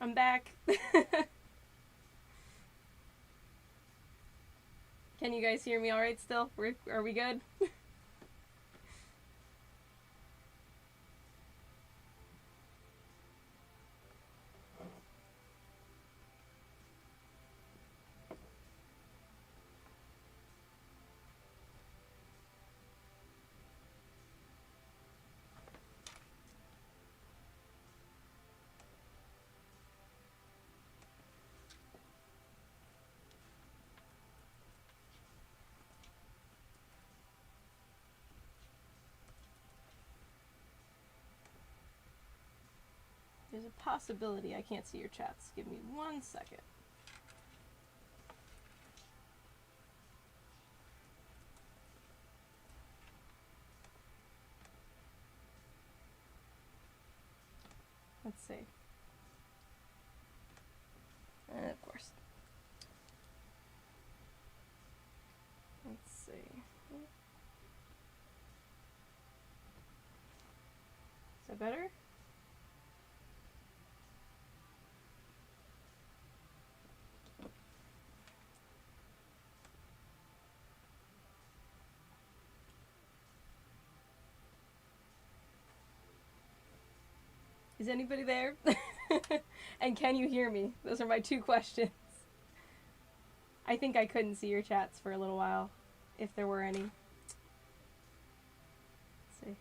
I'm back. Can you guys hear me alright still? Are we good? There's a possibility I can't see your chats. Give me 1 second. Let's see. And of course. Let's see. Is that better? Is anybody there? And can you hear me? Those are my 2 questions. I think I couldn't see your chats for a little while, if there were any. Let's see.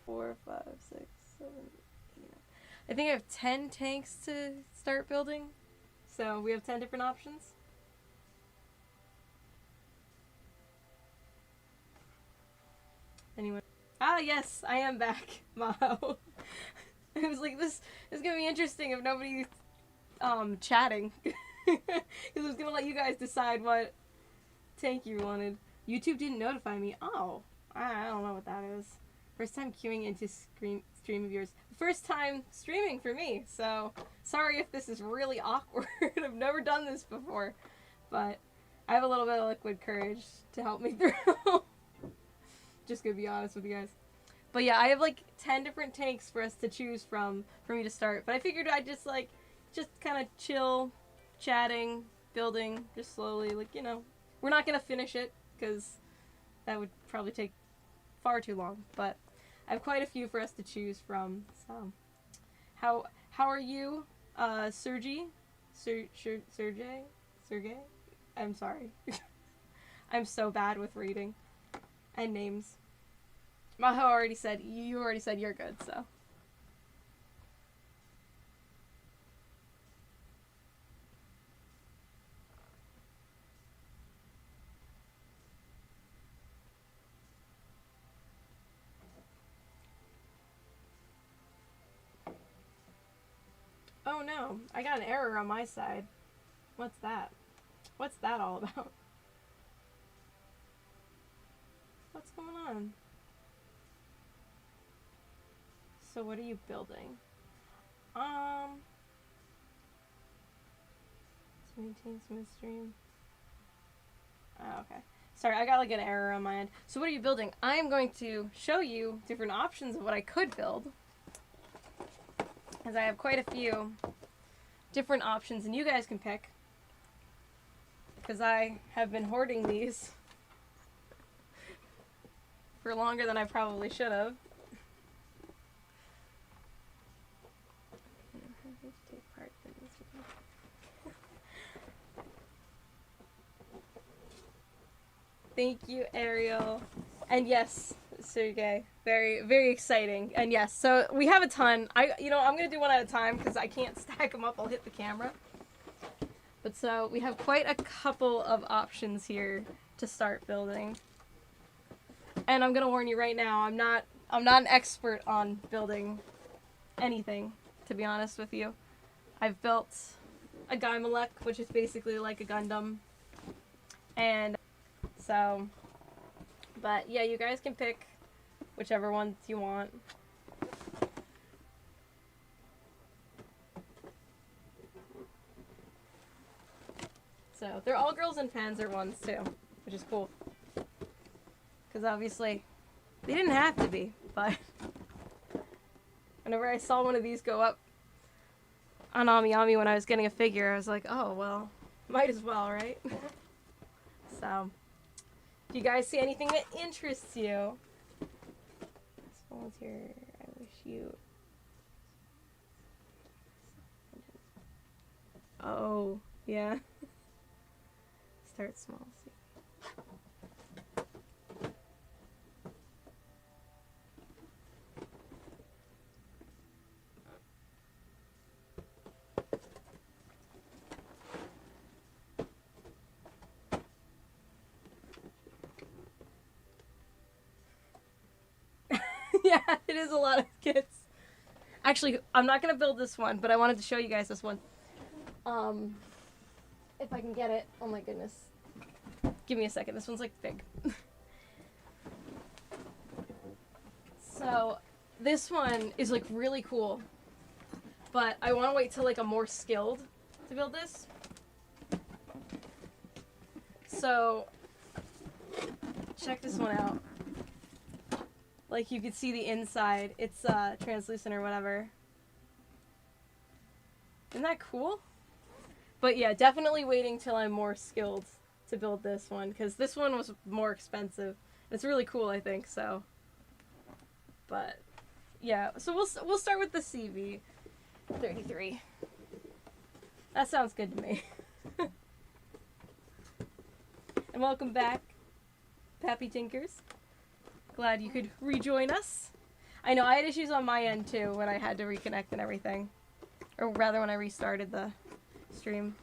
Four, 5, 6, 7, 8, 9. I think I have 10 tanks to start building. So we have 10 different options. Anyone? Ah, yes, I am back, Maho. I was like, this is gonna be interesting if nobody's chatting. Because I was gonna let you guys decide what tank you wanted. YouTube didn't notify me. Oh, I don't know what that is. First time queuing into stream of yours. First time streaming for me, so sorry if this is really awkward. I've never done this before, but I have a little bit of liquid courage to help me through. Just gonna be honest with you guys. But yeah, I have like 10 different tanks for us to choose from for me to start. But I figured I'd just kind of chill, chatting, building, just slowly. Like, you know, we're not gonna finish it because that would probably take far too long. But I have quite a few for us to choose from. So, how are you, Sergey? Sergey? I'm sorry. I'm so bad with reading and names. Maho already said, you already said you're good, so. Oh no, I got an error on my side. What's that? What's that all about? What's going on? So what are you building? To maintain smooth stream. Oh, okay. Sorry, I got like an error on my end. So what are you building? I'm going to show you different options of what I could build. Because I have quite a few different options and you guys can pick. Because I have been hoarding these for longer than I probably should have. Thank you, Ariel. And yes, Sergey, very, very exciting. And yes, so we have a ton. I'm gonna do one at a time because I can't stack them up. I'll hit the camera. But so we have quite a couple of options here to start building. And I'm gonna warn you right now, I'm not an expert on building anything, to be honest with you. I've built a Gaimalek, which is basically like a Gundam. And so, but yeah, you guys can pick whichever ones you want. So, they're all girls and Panzer ones too, which is cool. because obviously they didn't have to be, but whenever I saw one of these go up on Ami when I was getting a figure, I was like, oh, well, might as well, right? So, if you guys see anything that interests you, this one's here. I wish you. Oh, yeah. Start small. See. Yeah, it is a lot of kits. Actually, I'm not going to build this one, but I wanted to show you guys this one. If I can get it. Oh my goodness. Give me a second. This one's like big. So, this one is like really cool. But I want to wait till like I'm more skilled to build this. So, check this one out. Like, you can see the inside. It's translucent or whatever. Isn't that cool? But yeah, definitely waiting till I'm more skilled to build this one, because this one was more expensive. It's really cool, I think, so. But, yeah. So we'll start with the CV33. That sounds good to me. And welcome back, Pappy Tinkers. Glad you could rejoin us. I know I had issues on my end too when I had to reconnect and everything. Or rather when I restarted the stream.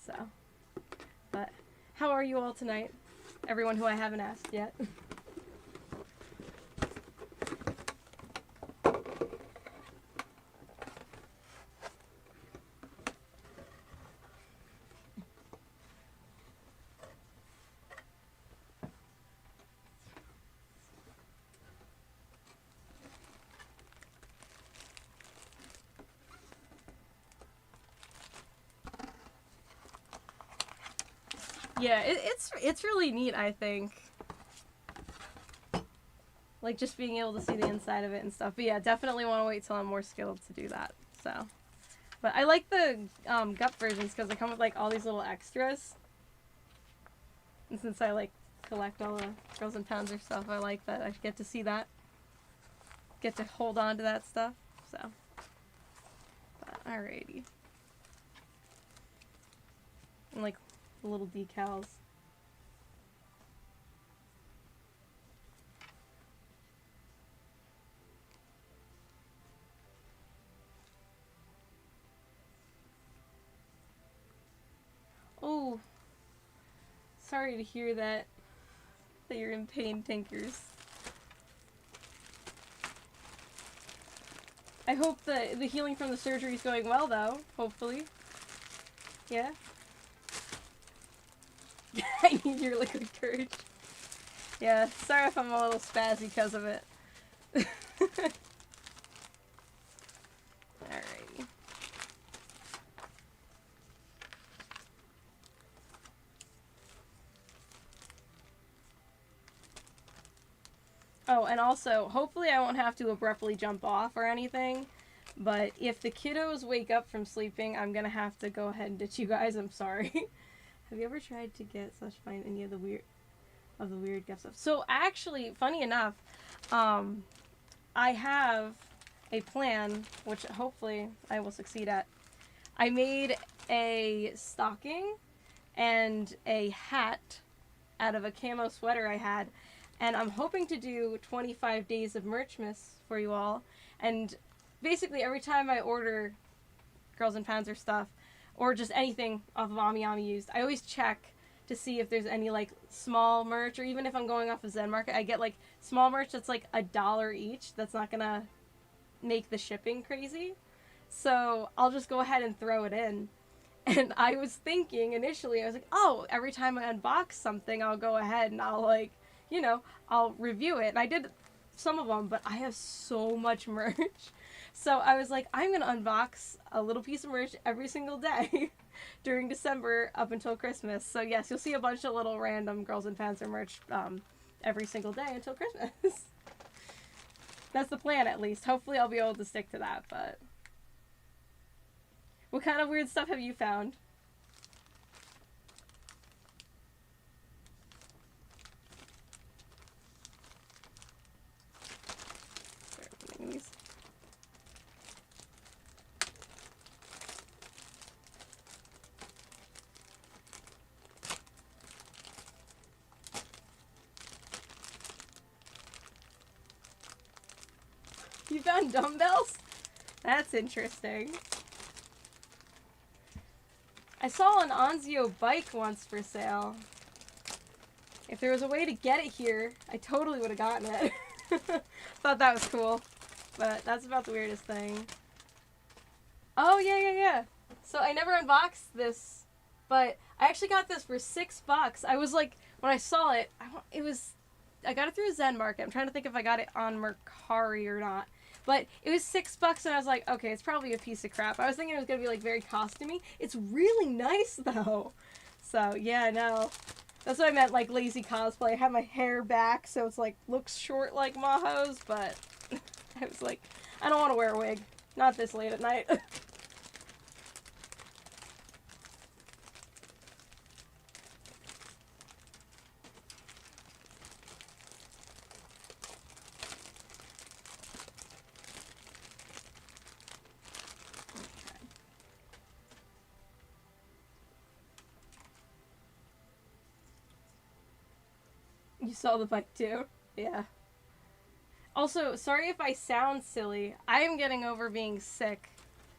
So. But how are you all tonight? Everyone who I haven't asked yet. Yeah, it's really neat, I think. Like, just being able to see the inside of it and stuff. But yeah, definitely want to wait till I'm more skilled to do that. So, but I like the gut versions because they come with like all these little extras. And since I like collect all the Girls and Pounds stuff, I like that I get to see that. Get to hold on to that stuff. So, but alrighty. And like the little decals. Oh, sorry to hear that you're in pain, Tinkers. I hope the healing from the surgery is going well, though. Hopefully. Yeah? I need your liquid courage. Yeah, sorry if I'm a little spazzy because of it. Alrighty. Oh, and also, hopefully I won't have to abruptly jump off or anything. But if the kiddos wake up from sleeping, I'm gonna have to go ahead and ditch you guys. I'm sorry. Have you ever tried to get find any of the weird gift stuff? So actually, funny enough, I have a plan, which hopefully I will succeed at. I made a stocking and a hat out of a camo sweater I had, and I'm hoping to do 25 days of Merchmas for you all. And basically every time I order Girls and Pounds stuff, or just anything off of Ami used, I always check to see if there's any like small merch, or even if I'm going off of Zen Market, I get like small merch that's like $1 each. That's not gonna make the shipping crazy. So I'll just go ahead and throw it in. And I was thinking initially, I was like, oh, every time I unbox something, I'll go ahead and I'll like, you know, I'll review it. And I did some of them, but I have so much merch. So I was like, I'm going to unbox a little piece of merch every single day during December up until Christmas. So yes, you'll see a bunch of little random Girls and Pants merch every single day until Christmas. That's the plan, at least. Hopefully I'll be able to stick to that, but... What kind of weird stuff have you found? You found dumbbells? That's interesting. I saw an Onzio bike once for sale. If there was a way to get it here, I totally would have gotten it. Thought that was cool. But that's about the weirdest thing. Oh, yeah. So I never unboxed this, but I actually got this for $6. I was like, when I saw it, I got it through a Zen Market. I'm trying to think if I got it on Mercari or not. But it was $6 and I was like, okay, it's probably a piece of crap. I was thinking it was going to be like very costumey. It's really nice though. So yeah, no. That's what I meant, like lazy cosplay. I have my hair back so it's like looks short like Maho's, but I was like, I don't want to wear a wig. Not this late at night. You saw the bike too? Yeah. Also, sorry if I sound silly. I am getting over being sick.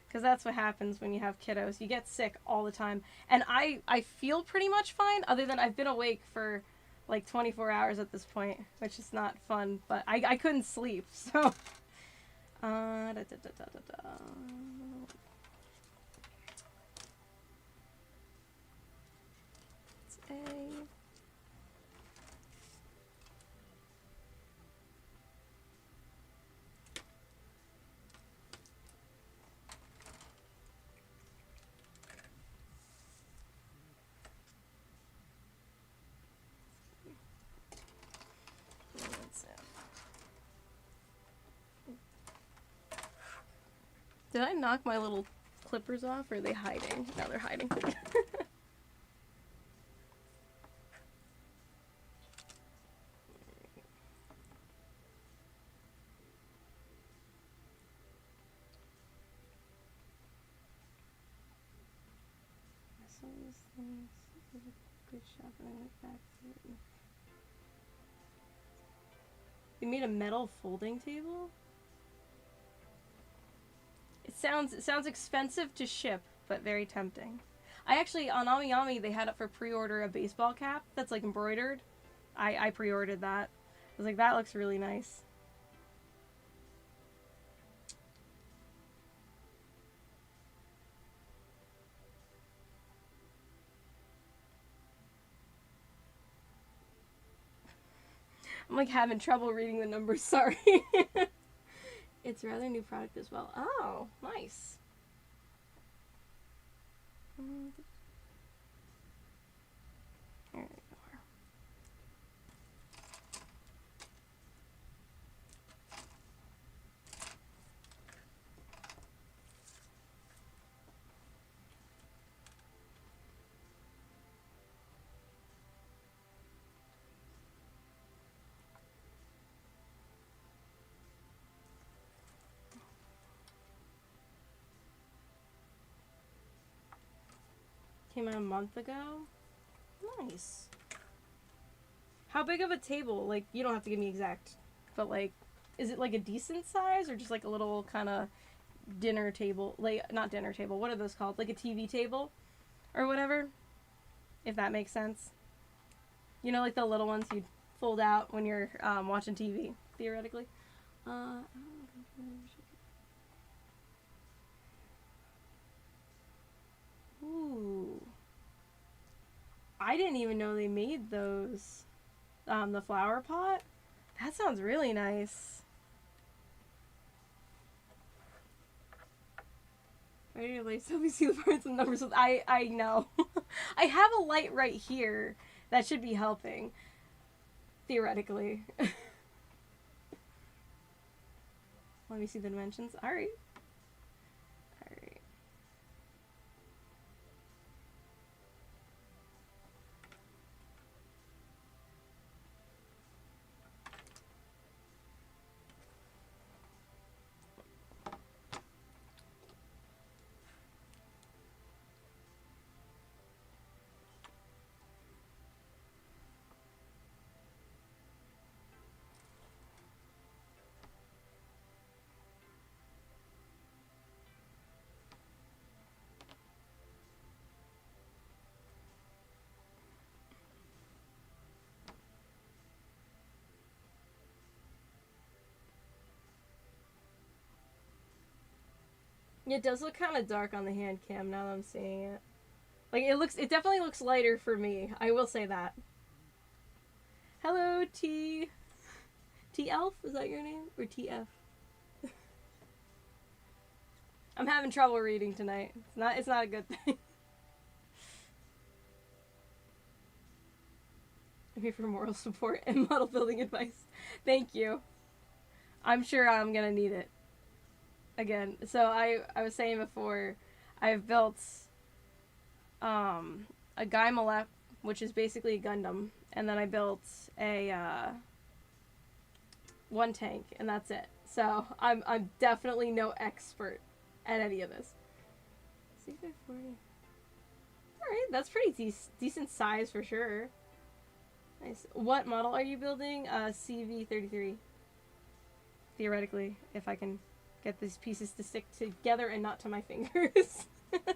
Because that's what happens when you have kiddos. You get sick all the time. And I feel pretty much fine, other than I've been awake for like 24 hours at this point, which is not fun. But I couldn't sleep, so... It's A... Did I knock my little clippers off, or are they hiding? No, they're hiding. I saw these things. It was a good shop, and I went back to it. You made a metal folding table? It sounds expensive to ship, but very tempting. I actually, on AmiAmi, they had it for pre-order a baseball cap that's like embroidered. I pre-ordered that. I was like, that looks really nice. I'm like having trouble reading the numbers, sorry. It's a rather new product as well. Oh, nice. There we go. Came out a month ago. Nice. How big of a table? Like, you don't have to give me exact, but like, is it like a decent size or just like a little kind of dinner table? Like, not dinner table. What are those called? Like a TV table or whatever? If that makes sense. You know, like the little ones you fold out when you're watching TV, theoretically. Ooh. I didn't even know they made those. The flower pot? That sounds really nice. Ready to lace? Help me see the parts and numbers. I know. I have a light right here that should be helping. Theoretically. Let me see the dimensions. Alright. Alright. It does look kind of dark on the hand cam now that I'm seeing it. Like, it definitely looks lighter for me. I will say that. Hello, T Elf? Is that your name? Or TF? I'm having trouble reading tonight. It's not a good thing. I'm here for moral support and model building advice. Thank you. I'm sure I'm gonna need it. Again, so I was saying before, I've built a Guy Malek, which is basically a Gundam, and then I built a one tank, and that's it. So I'm definitely no expert at any of this. CV40. Alright, that's pretty decent size for sure. Nice. What model are you building? CV33. Theoretically, if I can get these pieces to stick together and not to my fingers. Okay.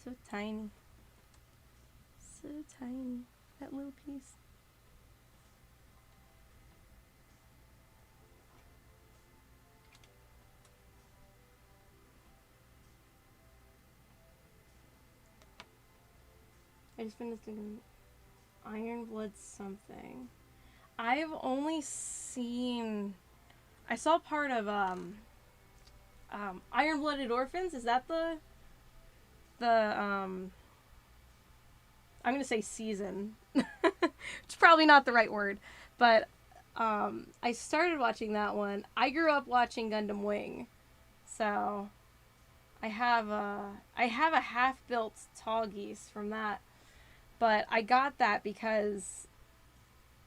So tiny. So tiny. That little piece. I just finished doing Iron Blood something. I've only seen... I saw part of Iron Blooded Orphans. Is that the I'm gonna say season. It's probably not the right word, but I started watching that one. I grew up watching Gundam Wing, so I have a half-built tall geese from that, but I got that because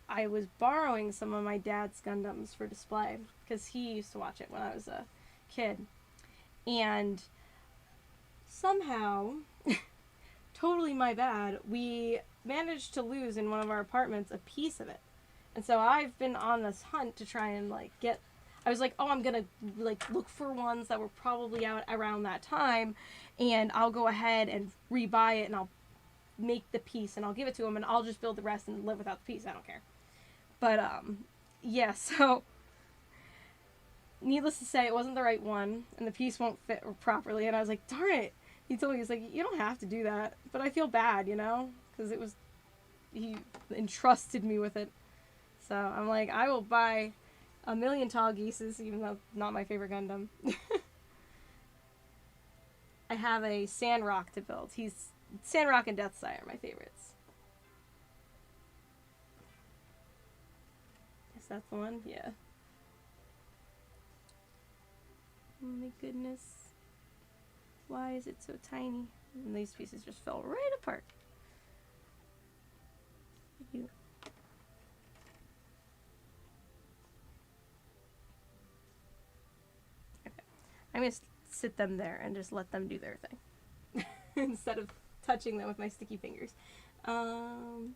I was borrowing some of my dad's Gundams for display because he used to watch it when I was a kid, and somehow, totally my bad, we managed to lose in one of our apartments a piece of it. And so I've been on this hunt to try and get, I was like, oh, I'm gonna look for ones that were probably out around that time, and I'll go ahead and rebuy it, and I'll make the piece, and I'll give it to him, and I'll just build the rest and live without the piece. I don't care. But yeah, so needless to say, it wasn't the right one, and the piece won't fit properly, and I was like, darn it. He told me, he's like, you don't have to do that. But I feel bad, you know? Because he entrusted me with it. So I'm like, I will buy a million tall geeses, even though not my favorite Gundam. I have a Sandrock to build. Sandrock and Deathsire are my favorites. Is that the one? Yeah. Oh my goodness. Why is it so tiny? And these pieces just fell right apart. You. Okay. I'm going to sit them there and just let them do their thing. Instead of touching them with my sticky fingers. Working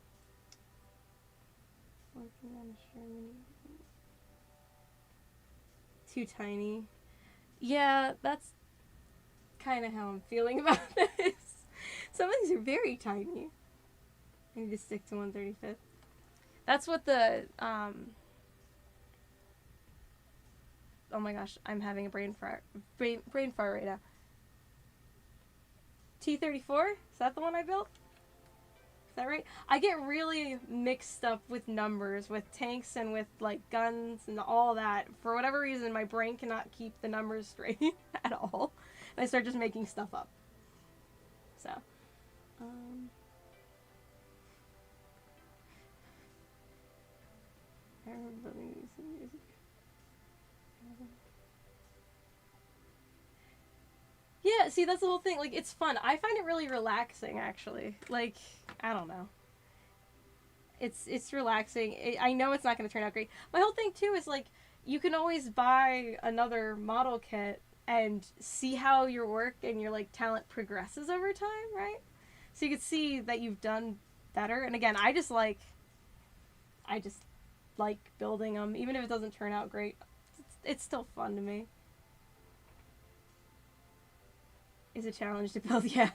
on Sherman. Too tiny. Yeah, that's kind of how I'm feeling about this. Some of these are very tiny. I need to stick to 1/35. That's what the Oh my gosh, I'm having a brain fart right now. T-34? Is that the one I built? Is that right? I get really mixed up with numbers, with tanks and with like guns and all that. For whatever reason, my brain cannot keep the numbers straight at all. And I start just making stuff up. So, um, yeah, see, that's the whole thing. Like, it's fun. I find it really relaxing, actually. Like, I don't know. It's relaxing. I know it's not going to turn out great. My whole thing too is like you can always buy another model kit and see how your work and your like talent progresses over time, right? So you can see that you've done better. And again, I just like building them, even if it doesn't turn out great. It's still fun to me. Is a challenge to build, yeah.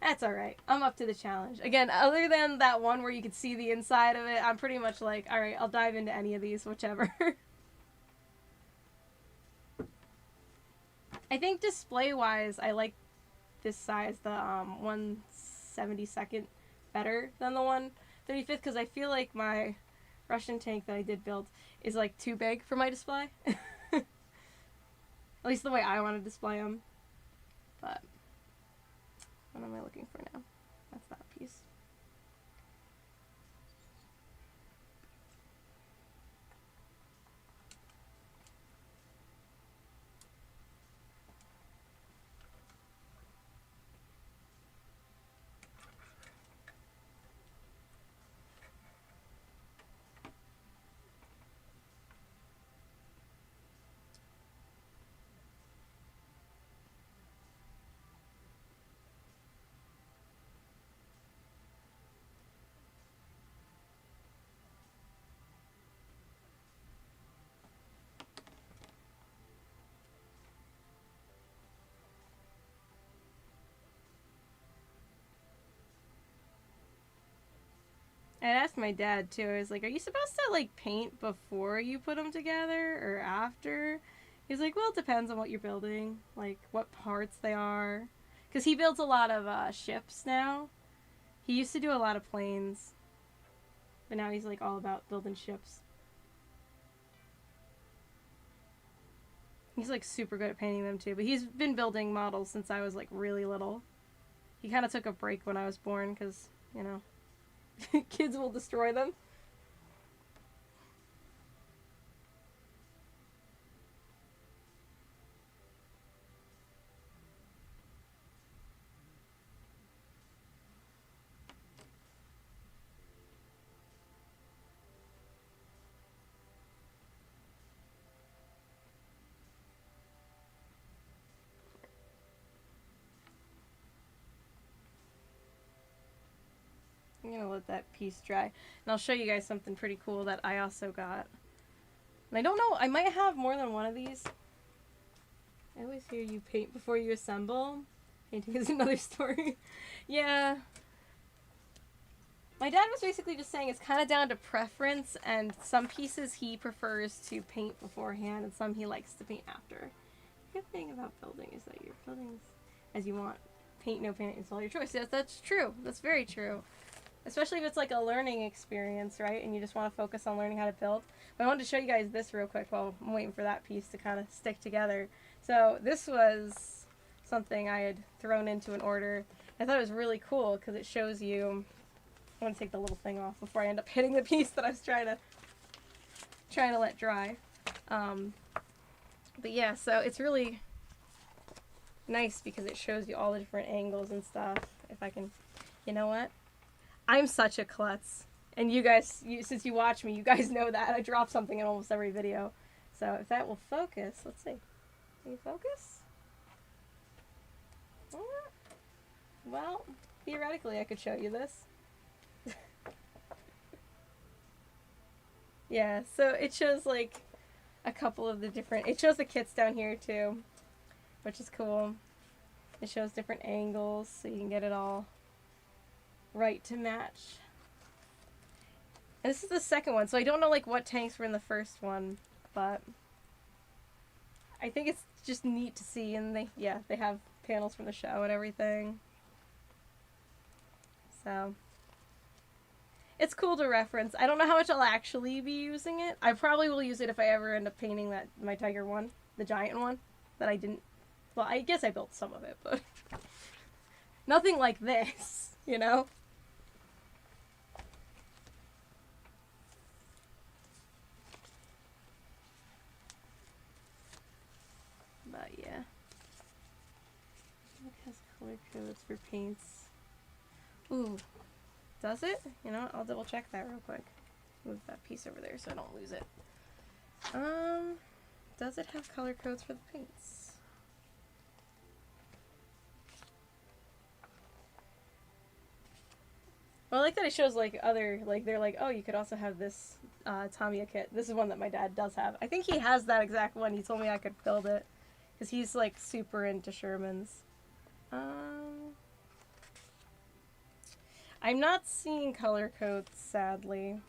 That's alright. I'm up to the challenge. Again, other than that one where you could see the inside of it, I'm pretty much like, alright, I'll dive into any of these, whichever. I think display-wise, I like this size, the 1/72nd, better than the 1/35th, because I feel like my Russian tank that I did build is like too big for my display. At least the way I want to display them. But what am I looking for now? That's that piece. I asked my dad too. I was like, "Are you supposed to like paint before you put them together or after?" He's like, "Well, it depends on what you're building, like what parts they are." Because he builds a lot of ships now. He used to do a lot of planes, but now he's like all about building ships. He's like super good at painting them too. But he's been building models since I was like really little. He kind of took a break when I was born because you know. Kids will destroy them. I'm gonna let that piece dry. And I'll show you guys something pretty cool that I also got. And I don't know, I might have more than one of these. I always hear you paint before you assemble. Painting is another story. Yeah. My dad was basically just saying it's kind of down to preference, and some pieces he prefers to paint beforehand, and some he likes to paint after. The good thing about building is that you're building as you want. Paint, no paint, it's all your choice. Yes, that's true. That's very true. Especially if it's like a learning experience, right? And you just want to focus on learning how to build. But I wanted to show you guys this real quick while I'm waiting for that piece to kind of stick together. So this was something I had thrown into an order. I thought it was really cool because it shows you. I'm going to take the little thing off before I end up hitting the piece that I was trying to let dry. But yeah, so it's really nice because it shows you all the different angles and stuff. If I can, you know what? I'm such a klutz. And you guys, since you watch me, you guys know that. I drop something in almost every video. So if that will focus, let's see. Can you focus? Well, theoretically I could show you this. Yeah, so it shows like a couple of the different, it shows the kits down here too, which is cool. It shows different angles so you can get it all right to match. And this is the second one, so I don't know like what tanks were in the first one, but I think it's just neat to see, and they have panels from the show and everything. So it's cool to reference. I don't know how much I'll actually be using it. I probably will use it if I ever end up painting my tiger one, the giant one that I didn't. Well, I guess I built some of it, but nothing like this, you know? But yeah. It has color codes for paints. Ooh. Does it? You know, I'll double check that real quick. Move that piece over there so I don't lose it. Does it have color codes for the paints? Well, I like that it shows like other, like they're like, oh, you could also have this Tamiya kit. This is one that my dad does have. I think he has that exact one. He told me I could build it because he's like super into Shermans. I'm not seeing color codes, sadly.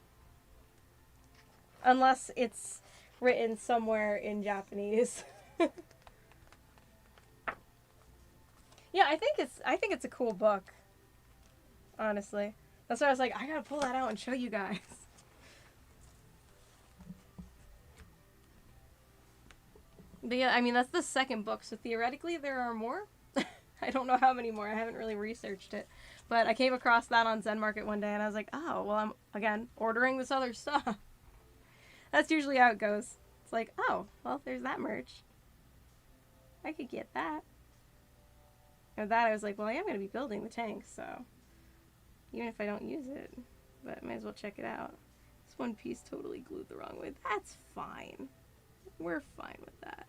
Unless it's written somewhere in Japanese. Yeah, I think it's a cool book. Honestly. That's why I was like, I gotta pull that out and show you guys. But yeah, I mean, that's the second book, so theoretically there are more. I don't know how many more. I haven't really researched it. But I came across that on Zen Market one day, and I was like, oh, well, I'm, again, ordering this other stuff. That's usually how it goes. It's like, oh, well, there's that merch. I could get that. And that, I was like, well, I am going to be building the tank, so even if I don't use it, but I might as well check it out. This one piece totally glued the wrong way. That's fine. We're fine with that.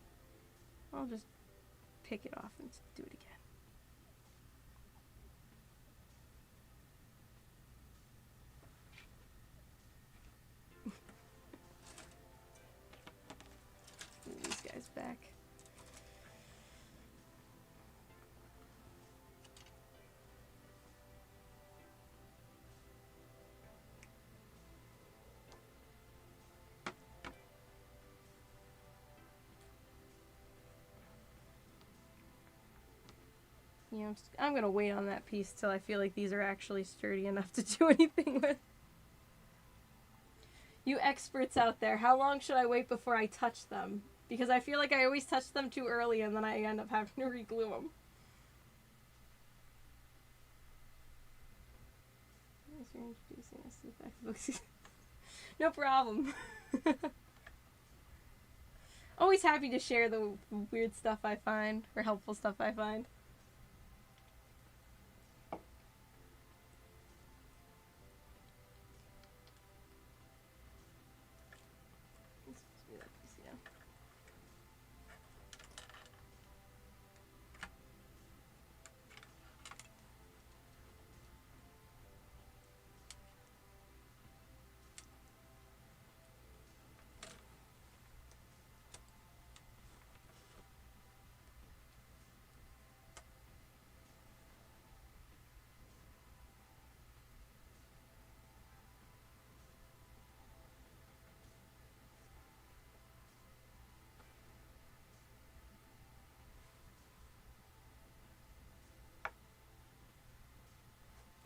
I'll just pick it off and do it again. Move these guys back. Yeah, I'm gonna wait on that piece till I feel like these are actually sturdy enough to do anything with. You experts out there, how long should I wait before I touch them? Because I feel like I always touch them too early and then I end up having to re-glue them. Thanks for introducing us to the fact books. No problem. Always happy to share the weird stuff I find, or helpful stuff I find.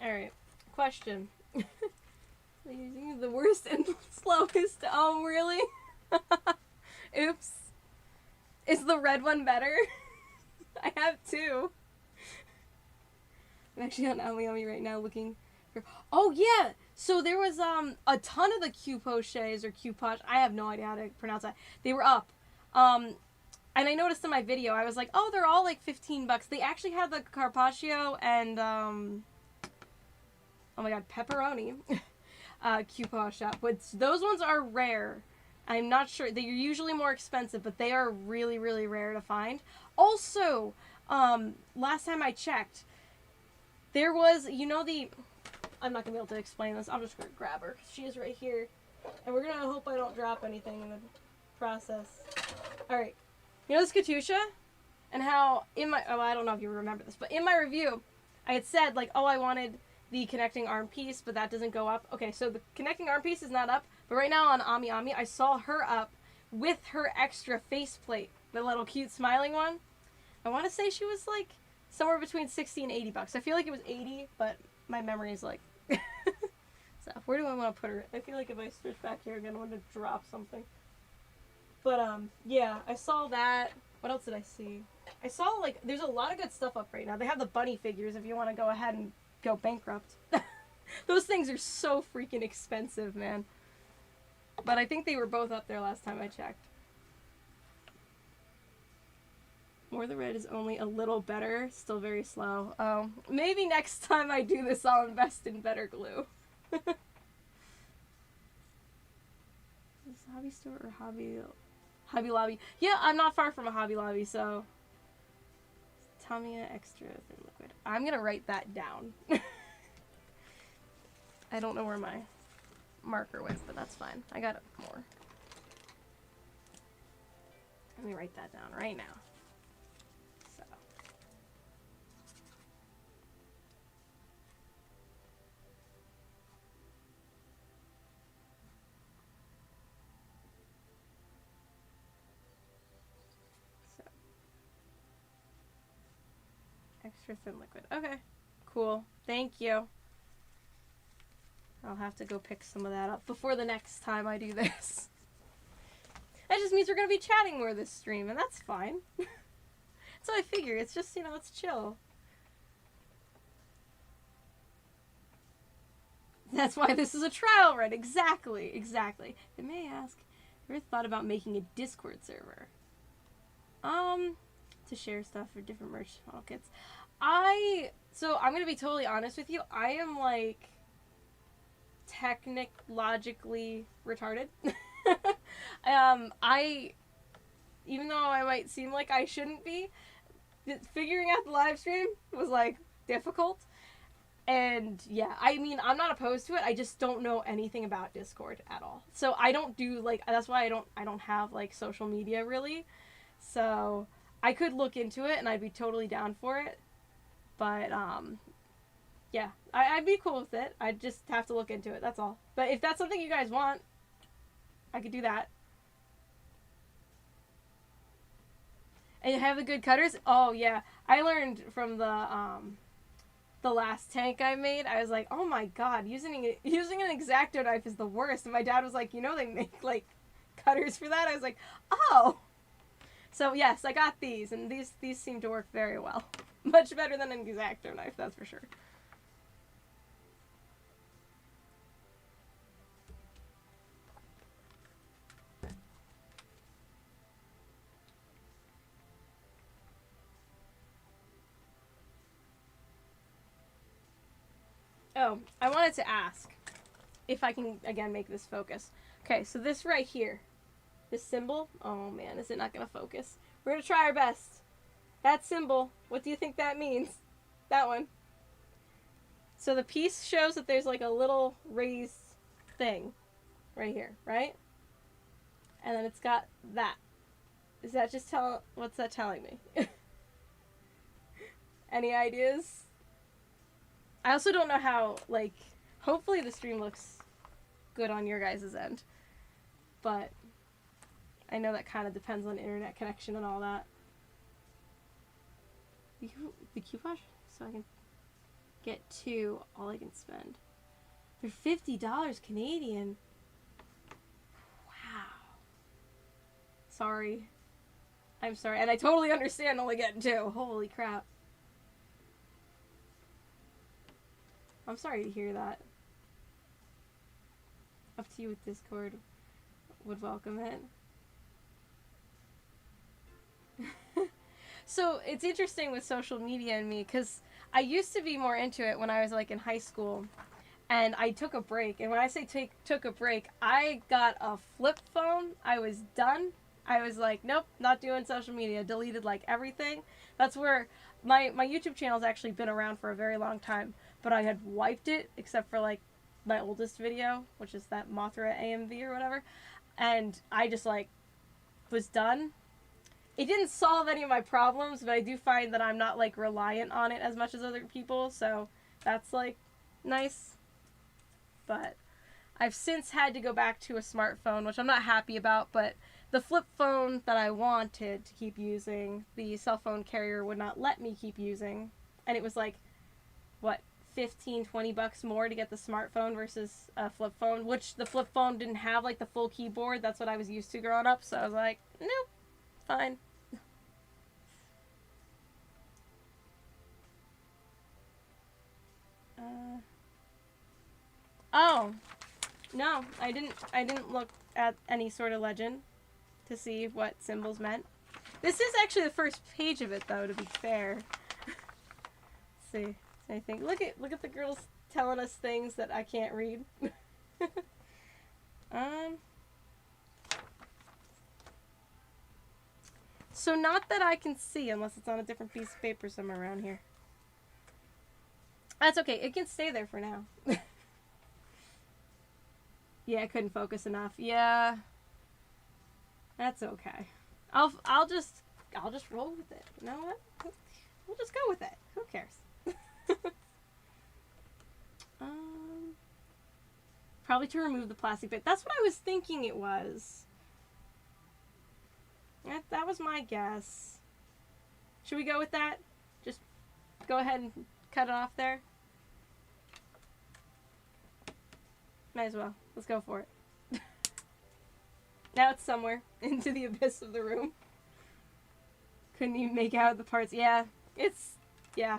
Alright, question. Using the worst and slowest. Oh, really? Oops. Is the red one better? I have two. I'm actually on AmiAmi right now looking for... Oh, yeah! So there was a ton of the Q-Poches, or Q-Posh, I have no idea how to pronounce that. They were up. And I noticed in my video, I was like, oh, they're all like $15. They actually had the Carpaccio and, oh my god, pepperoni Q-Posh shop. But those ones are rare. I'm not sure. They're usually more expensive, but they are really, really rare to find. Also, last time I checked, there was, you know, I'm not going to be able to explain this. I'm just going to grab her. She is right here. And we're going to hope I don't drop anything in the process. Alright. You know this Katusha? And how in my... Oh, I don't know if you remember this, but in my review, I had said, like, oh, I wanted the connecting arm piece, but that doesn't go up. Okay, so the connecting arm piece is not up, but right now on AmiAmi, I saw her up with her extra faceplate the little cute smiling one. I want to say she was like somewhere between 60 and 80 bucks. I feel like it was 80, but my memory is like... So, where do I want to put her? I feel like if I switch back here again, I'm going to drop something. But, yeah, I saw that. What else did I see? I saw, like, there's a lot of good stuff up right now. They have the bunny figures if you want to go ahead and go bankrupt. Those things are so freaking expensive, man. But I think they were both up there last time I checked. More the Red is only a little better, still very slow. Oh, maybe next time I do this, I'll invest in better glue. Is Hobby Store or Hobby Lobby? Yeah, I'm not far from a Hobby Lobby, so Tamiya extra thin liquid. I'm gonna write that down. I don't know where my marker went, but that's fine. I got more. Let me write that down right now. Extra thin liquid. Okay, cool. Thank you. I'll have to go pick some of that up before the next time I do this. That just means we're going to be chatting more this stream, and that's fine. So I figure it's just, you know, it's chill. That's why this is a trial run. Exactly, exactly. I may ask, have you ever thought about making a Discord server? To share stuff for different merch model kits. So I'm going to be totally honest with you. I am, like, technologically retarded. Even though I might seem like I shouldn't be, figuring out the live stream was, like, difficult. And, yeah, I mean, I'm not opposed to it. I just don't know anything about Discord at all. So I don't do, like, that's why I don't have, like, social media, really. So I could look into it, and I'd be totally down for it. But, yeah, I'd be cool with it. I'd just have to look into it, that's all. But if that's something you guys want, I could do that. And you have the good cutters? Oh, yeah. I learned from the last tank I made. I was like, oh my god, using an X-Acto knife is the worst. And my dad was like, you know they make, like, cutters for that? I was like, oh! So, yes, I got these, and these seem to work very well. Much better than an X-Acto knife, that's for sure. Oh, I wanted to ask if I can, again, make this focus. Okay, so this right here, this symbol, oh man, is it not going to focus? We're going to try our best. That symbol, what do you think that means? That one. So the piece shows that there's like a little raised thing right here, right? And then it's got that. Is that just what's that telling me? Any ideas? I also don't know how, like, hopefully the stream looks good on your guys' end. But I know that kind of depends on internet connection and all that. The coupon, so I can get 2, all I can spend. For $50 Canadian. Wow. Sorry. I'm sorry. And I totally understand only getting 2. Holy crap. I'm sorry to hear that. Up to you with Discord. Would welcome it. So, it's interesting with social media and me, because I used to be more into it when I was, like, in high school, and I took a break, and when I say took a break, I got a flip phone, I was done, I was like, nope, not doing social media, deleted, like, everything. That's where, my YouTube channel's actually been around for a very long time, but I had wiped it, except for, like, my oldest video, which is that Mothra AMV or whatever, and I just, like, was done. It didn't solve any of my problems, but I do find that I'm not, like, reliant on it as much as other people, so that's, like, nice. But I've since had to go back to a smartphone, which I'm not happy about, but the flip phone that I wanted to keep using, the cell phone carrier would not let me keep using. And it was like, what, 15, 20 bucks more to get the smartphone versus a flip phone, which the flip phone didn't have like the full keyboard. That's what I was used to growing up. So I was like, nope, fine. Oh, no, I didn't look at any sort of legend to see what symbols meant. This is actually the first page of it, though, to be fair. Let's see. I think look at the girls telling us things that I can't read. So not that I can see unless it's on a different piece of paper somewhere around here. That's okay. It can stay there for now. Yeah, I couldn't focus enough. Yeah. That's okay. I'll just roll with it. You know what? We'll just go with it. Who cares? Probably to remove the plastic bit. That's what I was thinking it was. That was my guess. Should we go with that? Just go ahead and cut it off there. Might as well. Let's go for it. Now it's somewhere into the abyss of the room. Couldn't even make out the parts. Yeah, yeah.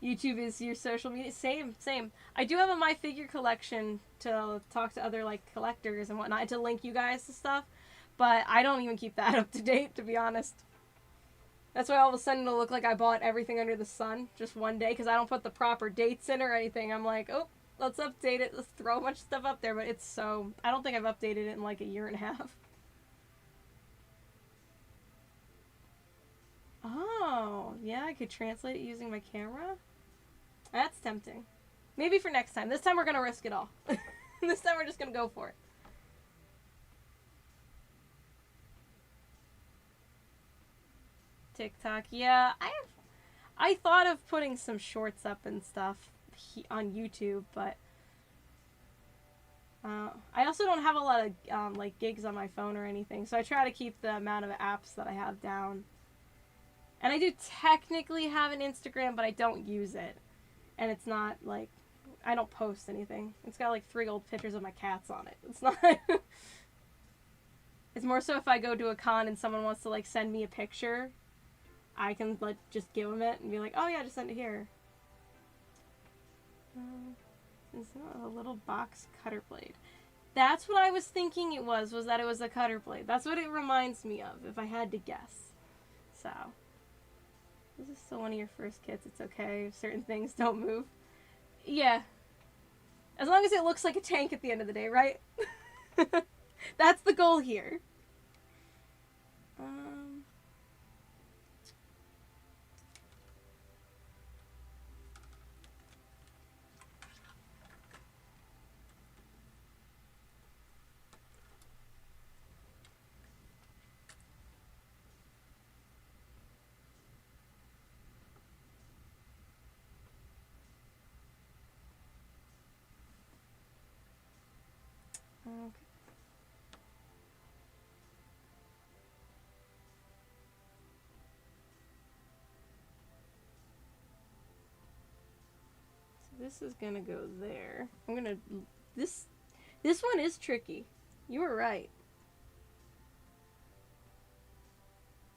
YouTube is your social media. Same. I do have a My Figure collection to talk to other like collectors and whatnot, to link you guys to stuff, but I don't even keep that up to date, to be honest. That's why all of a sudden it'll look like I bought everything under the sun just one day, because I don't put the proper dates in or anything. I'm like, oh, let's update it. Let's throw a bunch of stuff up there, but it's so... I don't think I've updated it in like a year and a half. Oh, yeah, I could translate it using my camera? That's tempting. Maybe for next time. This time we're going to risk it all. This time we're just going to go for it. TikTok, yeah. I thought of putting some shorts up and stuff on YouTube, but I also don't have a lot of like gigs on my phone or anything, so I try to keep the amount of apps that I have down. And I do technically have an Instagram, but I don't use it. And it's not like, I don't post anything. It's got like 3 old pictures of my cats on it. It's not... It's more so if I go to a con and someone wants to like send me a picture, I can like just give them it and be like, oh yeah, just send it here. It's not a little box cutter blade. That's what I was thinking it was that it was a cutter blade. That's what it reminds me of, if I had to guess. So... This is still one of your first kits. It's okay if certain things don't move. Yeah. As long as it looks like a tank at the end of the day, right? That's the goal here. Okay. So this is gonna go there. I'm gonna... This one is tricky. You were right.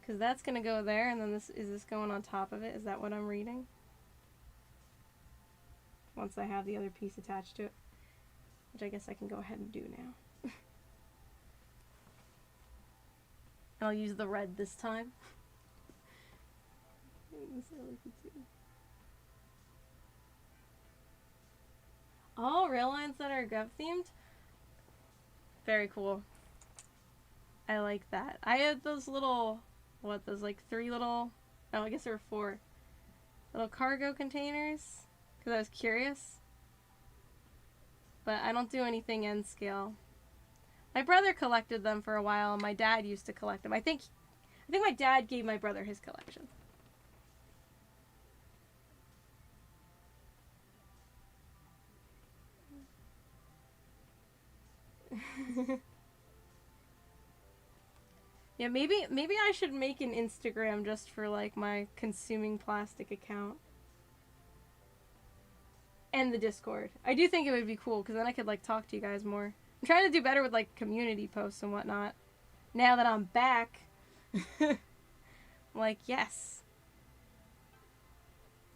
Because that's gonna go there, and then is this going on top of it? Is that what I'm reading? Once I have the other piece attached to it. Which I guess I can go ahead and do now. And I'll use the red this time. Oh, rail lines that are Gov themed? Very cool. I like that. I had those little, those like 3 little, oh, I guess there were 4 little cargo containers, because I was curious. But I don't do anything N scale. My brother collected them for a while, and my dad used to collect them. I think my dad gave my brother his collection. Yeah, maybe I should make an Instagram just for like my consuming plastic account. And the Discord. I do think it would be cool because then I could like talk to you guys more. I'm trying to do better with like community posts and whatnot. Now that I'm back, I'm like, yes.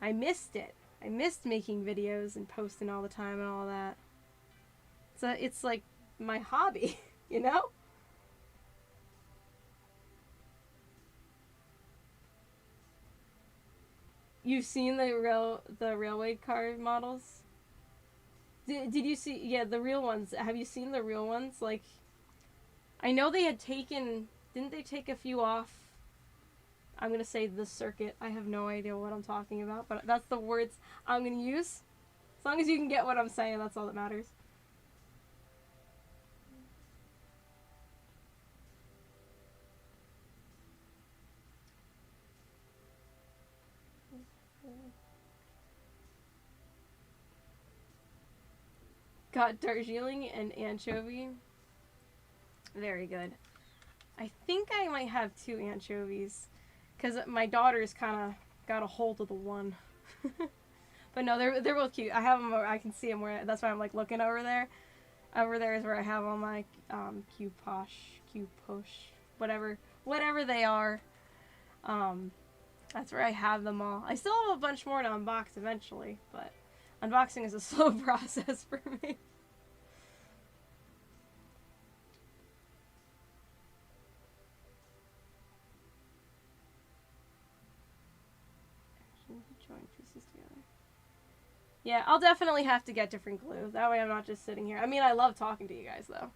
I missed it. I missed making videos and posting all the time and all that. So it's like my hobby, you know? You've seen the railway car models? Did you see, yeah, the real ones? Have you seen the real ones? Like, I know they had taken, didn't they take a few off? I'm gonna say the circuit. I have no idea what I'm talking about, but that's the words I'm gonna use. As long as you can get what I'm saying, that's all that matters. Got Darjeeling and anchovy. Very good. I think I might have 2 anchovies. Because my daughter's kind of got a hold of the one. But no, they're both cute. I have them, I can see them where, that's why I'm like looking over there. Over there is where I have all my Q-push, whatever they are. That's where I have them all. I still have a bunch more to unbox eventually, but unboxing is a slow process for me. Join pieces together. Yeah, I'll definitely have to get different glue. That way I'm not just sitting here. I mean, I love talking to you guys, though.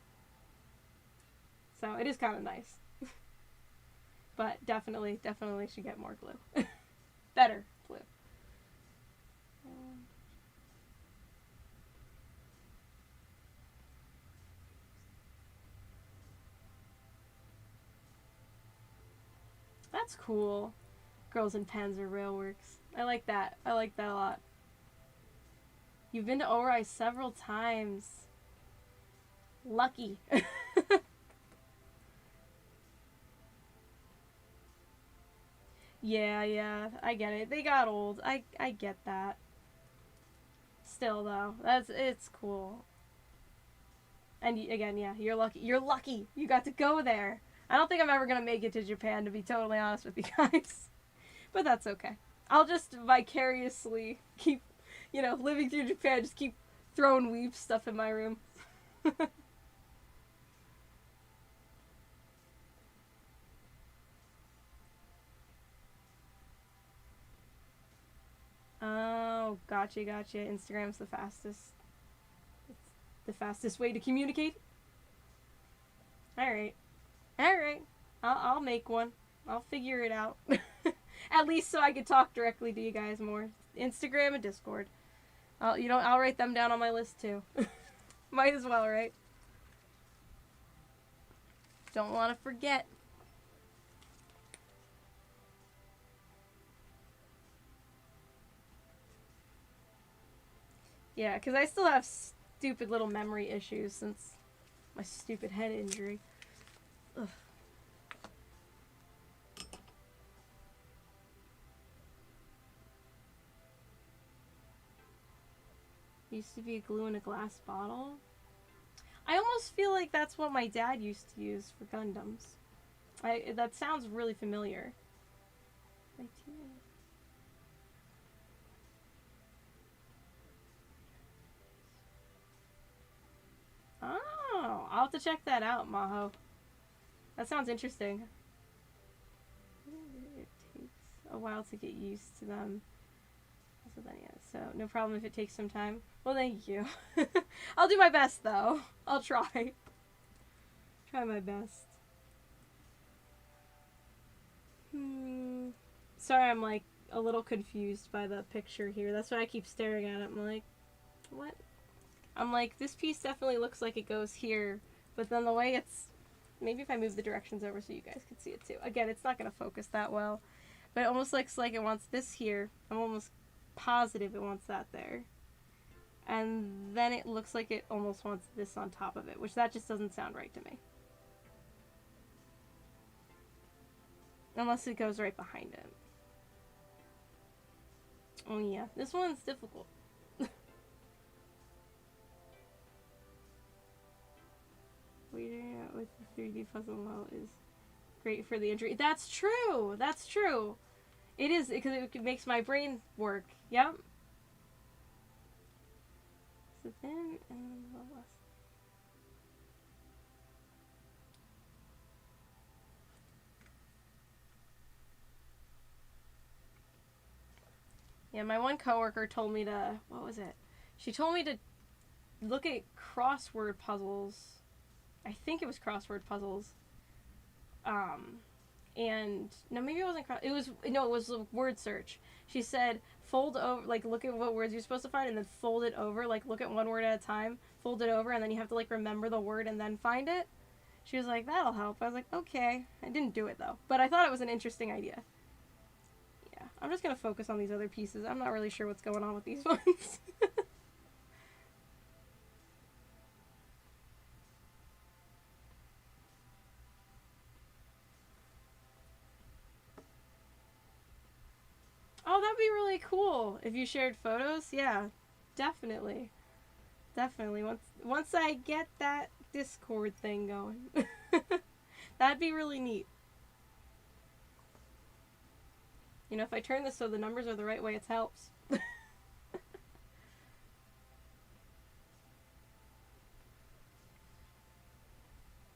So it is kind of nice. But definitely should get more glue. Better glue. That's cool. Girls in Pens or Railworks. I like that. I like that a lot. You've been to Ori several times. Lucky. Yeah, I get it. They got old. I get that. Still though, it's cool. And again, yeah, you're lucky. You're lucky. You got to go there. I don't think I'm ever gonna make it to Japan, to be totally honest with you guys. But that's okay. I'll just vicariously keep, living through Japan. Just keep throwing weeb stuff in my room. Oh, gotcha. Instagram's the fastest. It's the fastest way to communicate. All right. I'll make one. I'll figure it out. At least so I could talk directly to you guys more. Instagram and Discord. I'll write them down on my list too. Might as well, right? Don't want to forget. Yeah, because I still have stupid little memory issues since my stupid head injury. Ugh. Used to be a glue in a glass bottle. I almost feel like that's what my dad used to use for Gundams. That sounds really familiar. Oh, I'll have to check that out, Maho. That sounds interesting. It takes a while to get used to them. So no problem if it takes some time. Well, thank you. I'll do my best, though. I'll try. Try my best. Sorry, I'm like a little confused by the picture here. That's why I keep staring at it. I'm like, what? I'm like, this piece definitely looks like it goes here, but then the way it's... Maybe if I move the directions over so you guys can see it too. Again, it's not going to focus that well, but it almost looks like it wants this here. I'm almost positive it wants that there. And then it looks like it almost wants this on top of it, which that just doesn't sound right to me. Unless it goes right behind it. Oh yeah, this one's difficult. Waiting with the 3D puzzle model is great for the injury. That's true! That's true! It is, because it makes my brain work. Yep. So then, and what else? Yeah, my one coworker told me to, what was it? She told me to look at crossword puzzles. I think it was crossword puzzles. And no, maybe it wasn't it was a word search. She said fold over, like look at what words you're supposed to find and then fold it over, like look at one word at a time, fold it over, and then you have to like remember the word and then find it. She was like, that'll help. I was like, okay. I didn't do it though, but I thought it was an interesting idea. Yeah, I'm just gonna focus on these other pieces. I'm not really sure what's going on with these ones. Oh, that'd be really cool if you shared photos. Yeah, definitely. Definitely. Once I get that Discord thing going. That'd be really neat. You know, if I turn this so the numbers are the right way, it helps.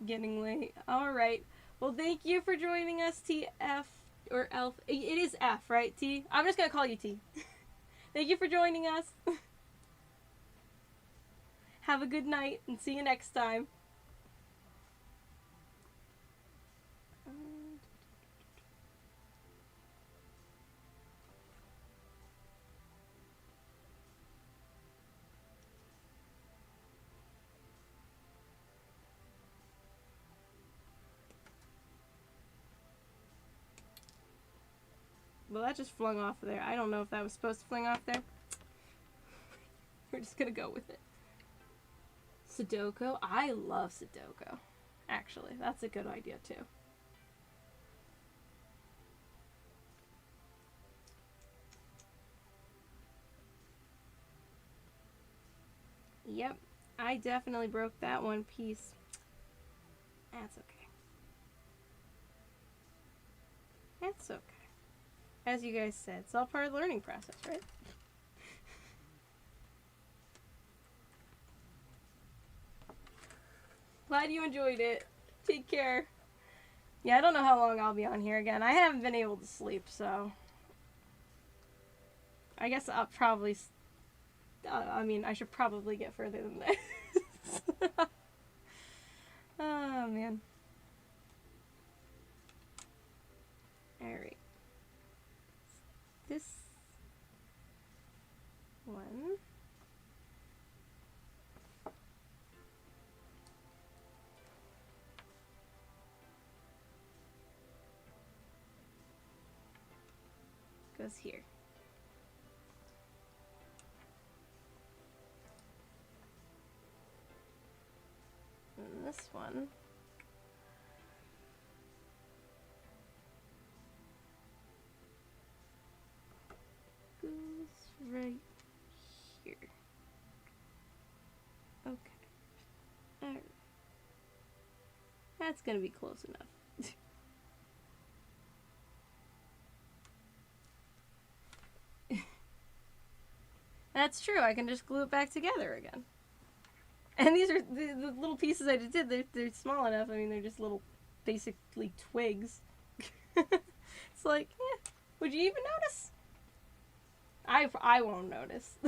Getting late. Alright. Well, thank you for joining us, TF. Or Elf. It is F, right, T? I'm just gonna call you T. Thank you for joining us. Have a good night and see you next time. Well, that just flung off there. I don't know if that was supposed to fling off there. We're just gonna go with it. Sudoku. I love Sudoku. Actually, that's a good idea too. Yep, I definitely broke that one piece. That's okay. That's okay. As you guys said, it's all part of the learning process, right? Glad you enjoyed it. Take care. Yeah, I don't know how long I'll be on here again. I haven't been able to sleep, so I guess I'll probably I mean, I should probably get further than this. Oh, man. Alright. This one. Goes here. And this one goes right here. Okay. Alright. That's gonna be close enough. That's true, I can just glue it back together again. And these are the little pieces I just did, they're small enough. I mean, they're just little, basically twigs. It's like, yeah, would you even notice? I won't notice.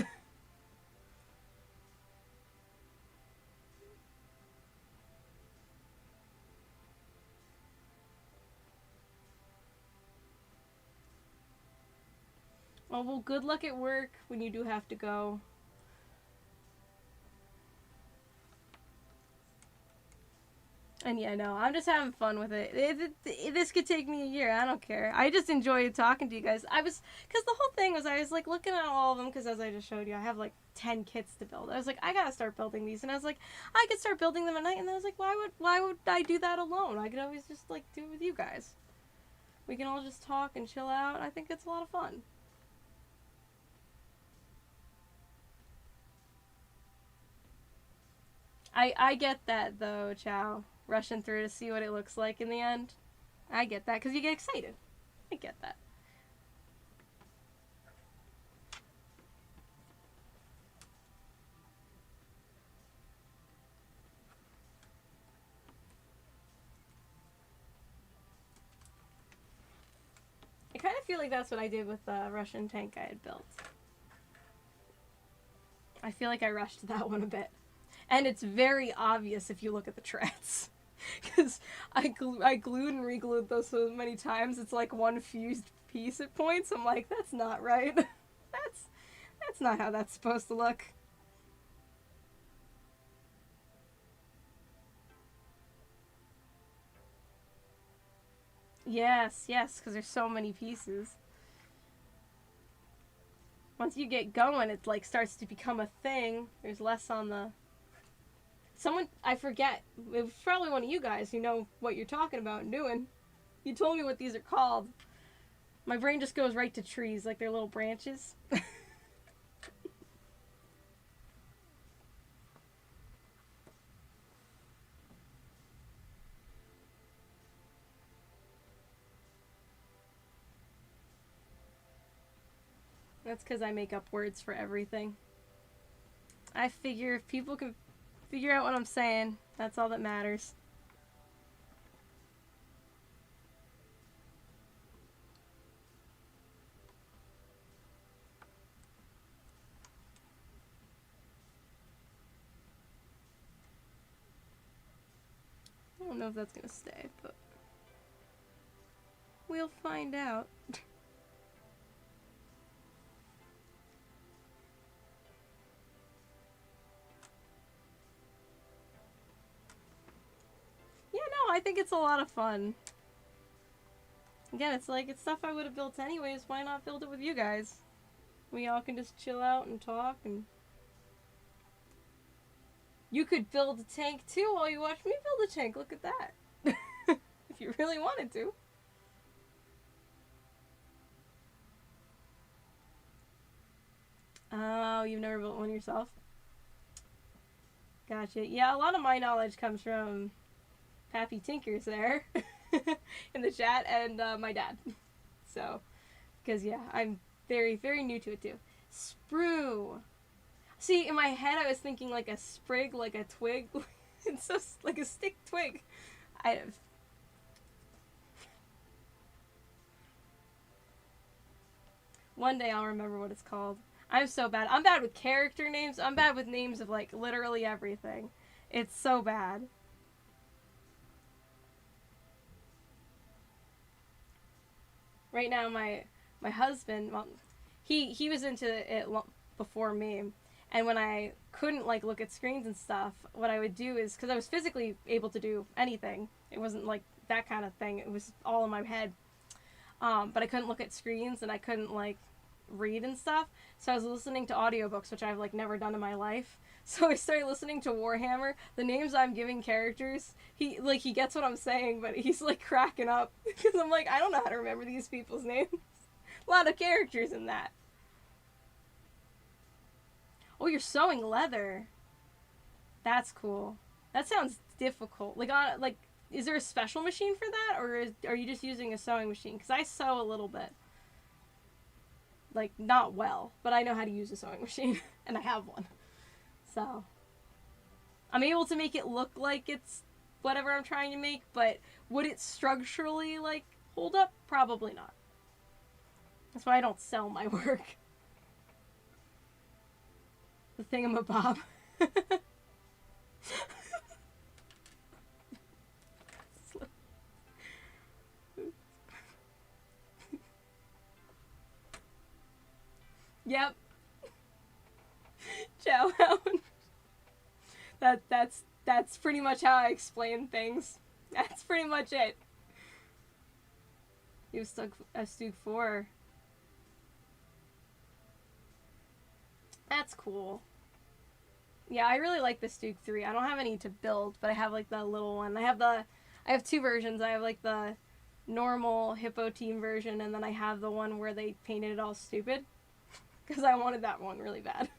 Oh, well, good luck at work when you do have to go. And yeah, no, I'm just having fun with it. This could take me a year. I don't care. I just enjoy talking to you guys. Because the whole thing was, I was like looking at all of them, because as I just showed you, I have like 10 kits to build. I was like, I gotta start building these. And I was like, I could start building them at night. And I was like, why would I do that alone? I could always just like do it with you guys. We can all just talk and chill out. I think it's a lot of fun. I get that though, Chow. Rushing through to see what it looks like in the end. I get that because you get excited. I get that. I kind of feel like that's what I did with the Russian tank I had built. I feel like I rushed that one a bit. And it's very obvious if you look at the treads. Because I glued and re-glued those so many times, it's like one fused piece at points. I'm like, that's not right. that's not how that's supposed to look. Yes, because there's so many pieces. Once you get going, it like starts to become a thing. There's less on the... Someone, I forget, it was probably one of you guys who know what you're talking about and doing. You told me what these are called. My brain just goes right to trees, like they're little branches. That's because I make up words for everything. I figure if people can figure out what I'm saying, that's all that matters. I don't know if that's gonna stay, but we'll find out. Yeah, no, I think it's a lot of fun. Again, it's like, it's stuff I would have built anyways. Why not build it with you guys? We all can just chill out and talk, and you could build a tank too while you watch me build a tank. Look at that. If you really wanted to. Oh, you've never built one yourself? Gotcha. Yeah, a lot of my knowledge comes from Pappy Tinkers there in the chat, and my dad. So, because yeah, I'm very, very new to it too. Sprue. See, in my head, I was thinking like a sprig, like a twig. It's so like a stick twig. I. One day I'll remember what it's called. I'm so bad. I'm bad with character names. I'm bad with names of like literally everything. It's so bad. Right now, my husband, well, he was into it before me, and when I couldn't like look at screens and stuff, what I would do is, because I was physically able to do anything, it wasn't like that kind of thing. It was all in my head. But I couldn't look at screens and I couldn't like read and stuff. So I was listening to audiobooks, which I've like never done in my life. So I started listening to Warhammer. The names I'm giving characters, he gets what I'm saying, but he's like cracking up because I'm like, I don't know how to remember these people's names. A lot of characters in that. Oh, you're sewing leather. That's cool. That sounds difficult. Is there a special machine for that, or are you just using a sewing machine? Because I sew a little bit. Like, not well, but I know how to use a sewing machine, and I have one. So, I'm able to make it look like it's whatever I'm trying to make, but would it structurally, like, hold up? Probably not. That's why I don't sell my work. The thingamabob. Yep. Chow hound. That's That's pretty much how I explain things. That's pretty much it. He was stuck at Stug 4. That's cool. Yeah, I really like the Stug 3. I don't have any to build, but I have like the little one. I have two versions. I have like the normal Hippo Team version, and then I have the one where they painted it all stupid. Because I wanted that one really bad.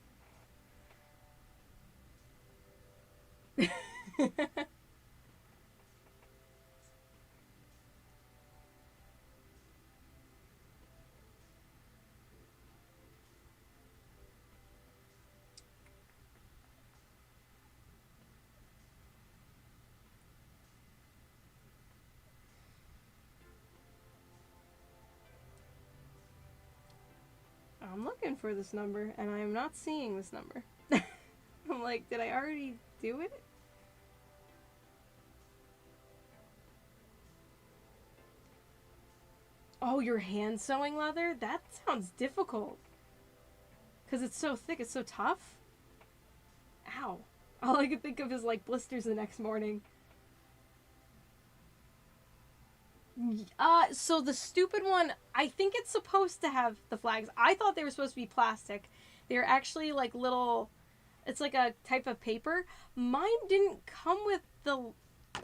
I'm looking for this number, and I am not seeing this number. I'm like, did I already do it? Oh, you're hand sewing leather? That sounds difficult. Because it's so thick, it's so tough. Ow. All I could think of is like blisters the next morning. So the stupid one, I think it's supposed to have the flags. I thought they were supposed to be plastic. They're actually like little, it's like a type of paper. Mine didn't come with the,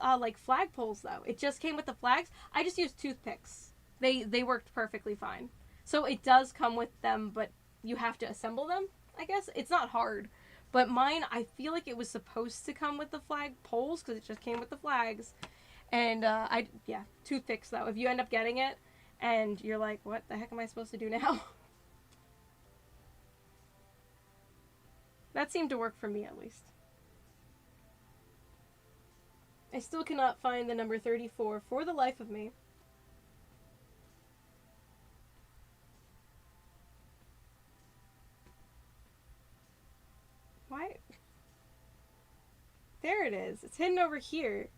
like flag poles though. It just came with the flags. I just used toothpicks. They worked perfectly fine. So it does come with them, but you have to assemble them, I guess. It's not hard. But mine, I feel like it was supposed to come with the flag poles because it just came with the flags. And, yeah, toothpicks, though. If you end up getting it and you're like, what the heck am I supposed to do now? That seemed to work for me, at least. I still cannot find the number 34 for the life of me. Why? There it is. It's hidden over here.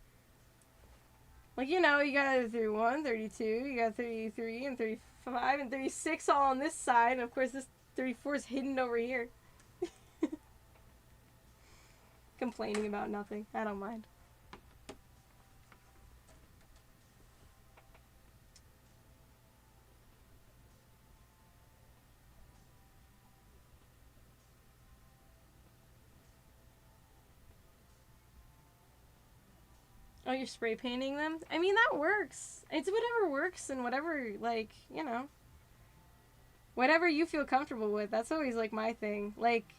Like, you know, you got 31, 32, you got 33, and 35, and 36 all on this side. And, of course, this 34 is hidden over here. Complaining about nothing. I don't mind. Oh, you're spray painting them? I mean, that works. It's whatever works and whatever, like, you know. Whatever you feel comfortable with. That's always, like, my thing. Like,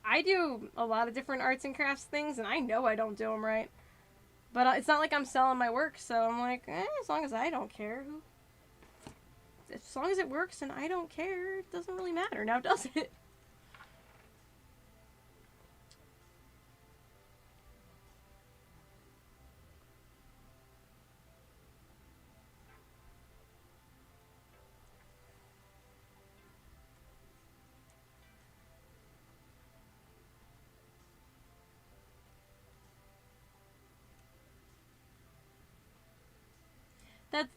I do a lot of different arts and crafts things, and I know I don't do them right. But it's not like I'm selling my work, so I'm like, as long as I don't care. As long as it works and I don't care, it doesn't really matter now, does it?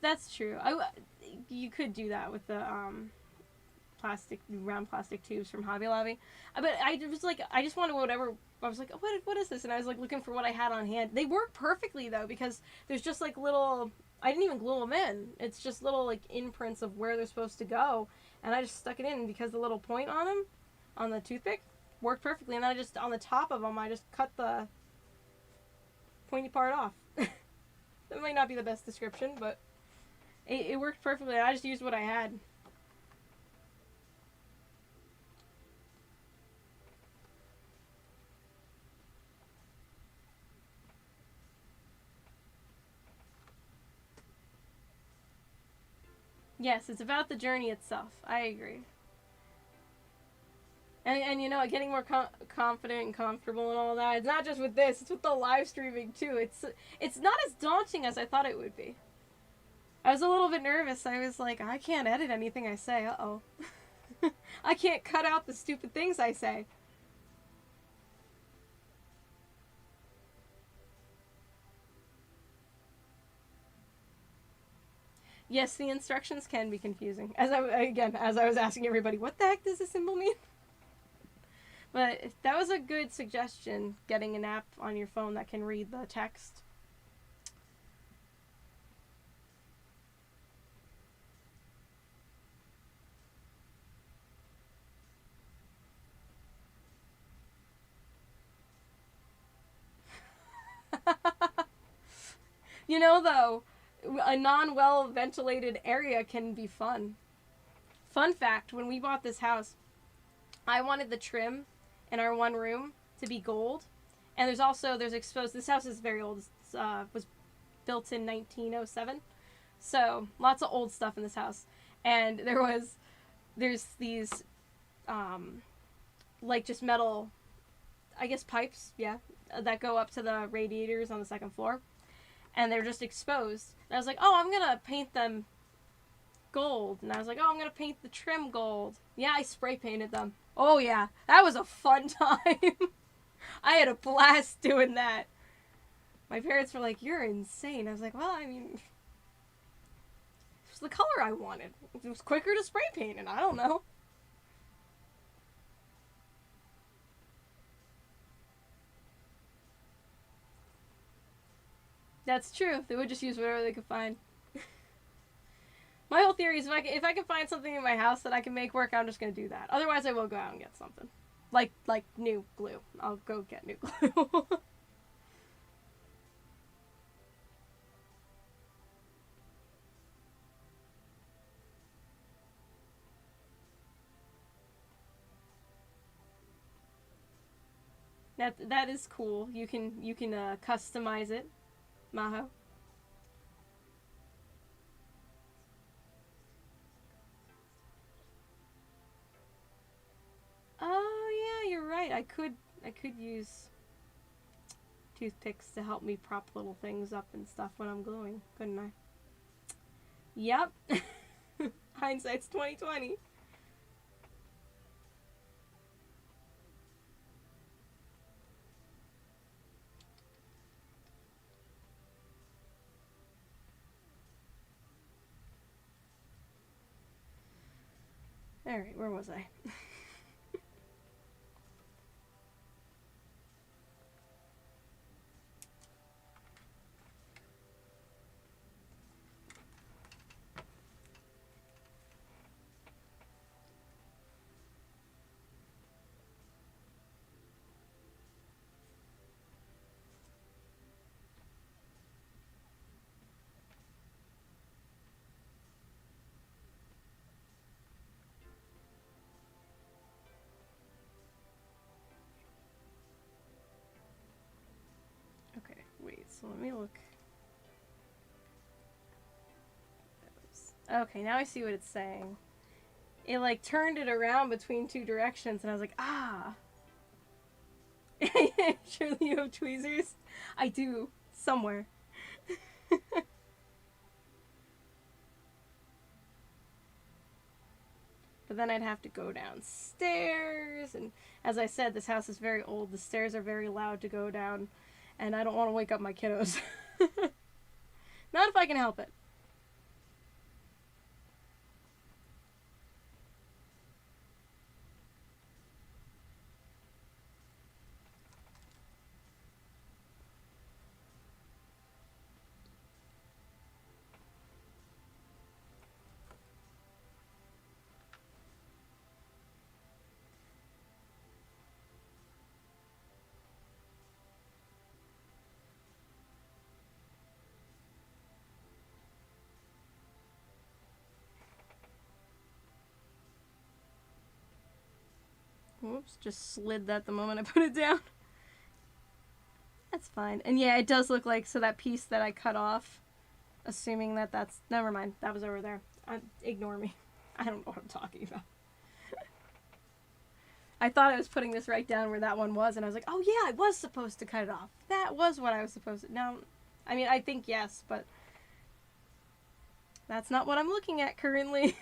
That's true. You could do that with the plastic round plastic tubes from Hobby Lobby, but I was like, I just wanted whatever. I was like, oh, what is this? And I was like looking for what I had on hand. They work perfectly though because there's just like little. I didn't even glue them in. It's just little like imprints of where they're supposed to go, and I just stuck it in because the little point on them, on the toothpick, worked perfectly. And then I just on the top of them, I just cut the pointy part off. That might not be the best description, but it worked perfectly. I just used what I had. Yes, it's about the journey itself. I agree. And you know, getting more confident and comfortable and all that. It's not just with this; it's with the live streaming too. It's not as daunting as I thought it would be. I was a little bit nervous. I was like, I can't edit anything I say. Uh-oh. I can't cut out the stupid things I say. Yes, the instructions can be confusing. As I was asking everybody, what the heck does this symbol mean? But that was a good suggestion, getting an app on your phone that can read the text. You know, though, a non-well ventilated area can be fun. Fun fact, when we bought this house, I wanted the trim in our one room to be gold. And there's exposed, this house is very old. It was built in 1907. So, lots of old stuff in this house. And there's these, like just metal, I guess pipes, yeah, that go up to the radiators on the second floor. And they're just exposed. And I was like, oh, I'm gonna paint them gold. And I was like, oh, I'm gonna paint the trim gold. Yeah, I spray painted them. Oh yeah, that was a fun time. I had a blast doing that. My parents were like, you're insane. I was like, well, I mean, it was the color I wanted. It was quicker to spray paint, and I don't know. That's true. They would just use whatever they could find. My whole theory is if I can find something in my house that I can make work, I'm just gonna do that. Otherwise, I will go out and get something, like new glue. I'll go get new glue. That is cool. You can customize it, Maho. Oh yeah, you're right. I could use toothpicks to help me prop little things up and stuff when I'm gluing, couldn't I? Yep. Hindsight's 2020. All right, where was I? Okay, wait. So let me look. Okay, now I see what it's saying. It like turned it around between two directions, and I was like, ah. Surely you have tweezers? I do, somewhere. But then I'd have to go downstairs, and as I said, this house is very old. The stairs are very loud to go down, and I don't want to wake up my kiddos. Not if I can help it. Whoops, just slid that the moment I put it down. That's fine. And yeah, it does look like, so that piece that I cut off, assuming that that's, never mind, that was over there. Ignore me. I don't know what I'm talking about. I thought I was putting this right down where that one was, and I was like, oh yeah, I was supposed to cut it off. That was what I was supposed to, no, I mean, I think yes, but that's not what I'm looking at currently.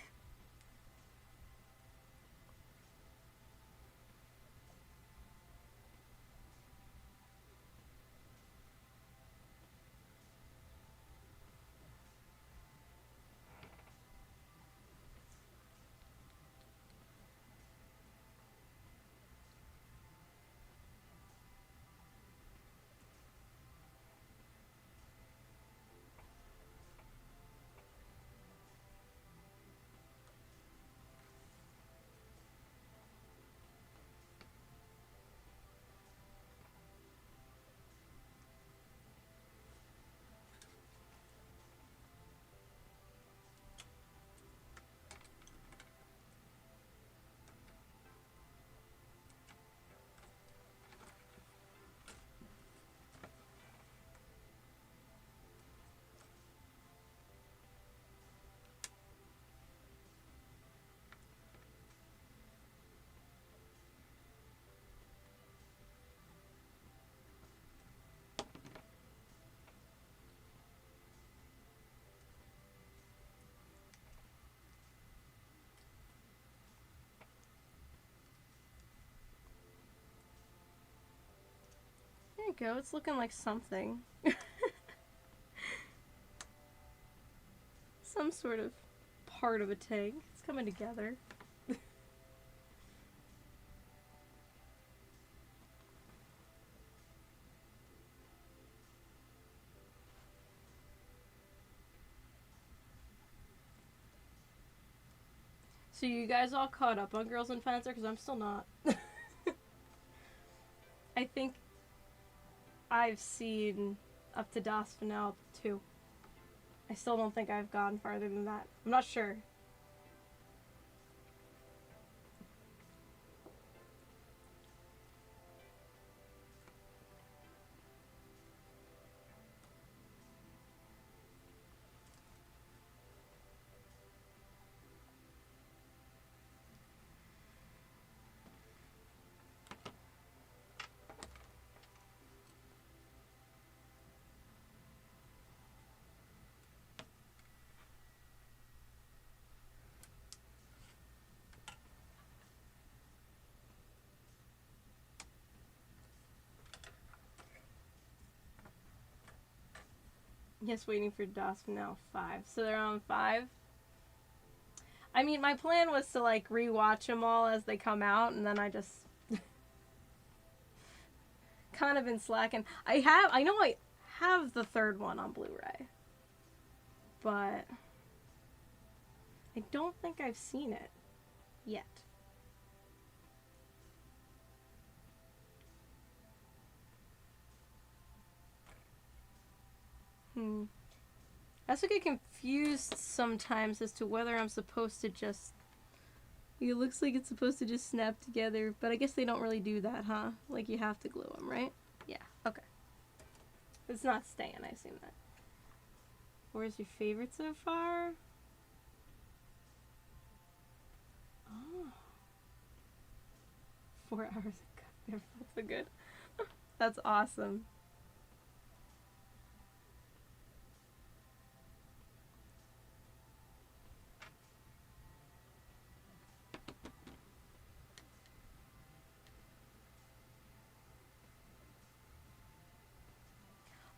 we go. It's looking like something. Some sort of part of a tank. It's coming together. So you guys all caught up on Girls and Fencer? Because I'm still not. I think I've seen up to Das Finale 2. I still don't think I've gone farther than that. I'm not sure. Yes, waiting for Das Finale 5. So they're on 5. I mean, my plan was to like rewatch them all as they come out, and then I just kind of been slacking. I know I have the third one on Blu-ray, but I don't think I've seen it yet. I also get confused sometimes as to whether I'm supposed to just... It looks like it's supposed to just snap together, but I guess they don't really do that, huh? Like, you have to glue them, right? Yeah, okay. It's not staying, I assume that. Where's your favorite so far? Oh. 4 hours ago. Never felt so good. That's awesome.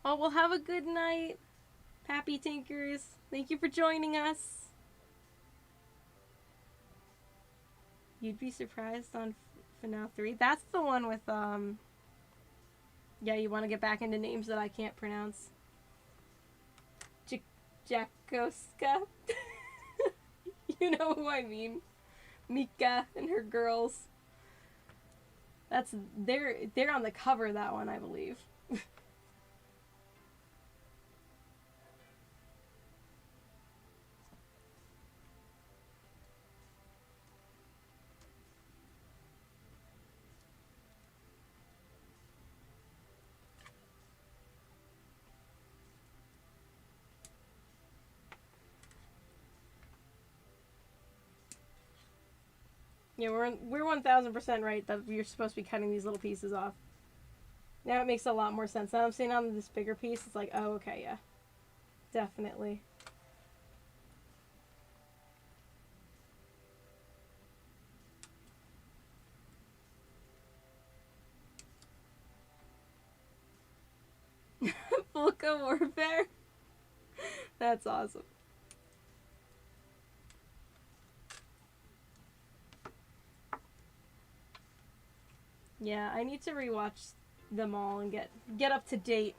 Oh, well, have a good night, Pappy Tinkers. Thank you for joining us. You'd be surprised on Finale 3. That's the one with, yeah, you want to get back into names that I can't pronounce. Jakoska. You know who I mean. Mika and her girls. They're on the cover of that one, I believe. Yeah, we're 1000% right that you're supposed to be cutting these little pieces off. Now it makes a lot more sense. Now I'm seeing on this bigger piece, it's like, oh, okay, yeah. Definitely. Vulca Warfare? That's awesome. Yeah, I need to rewatch them all and get up to date.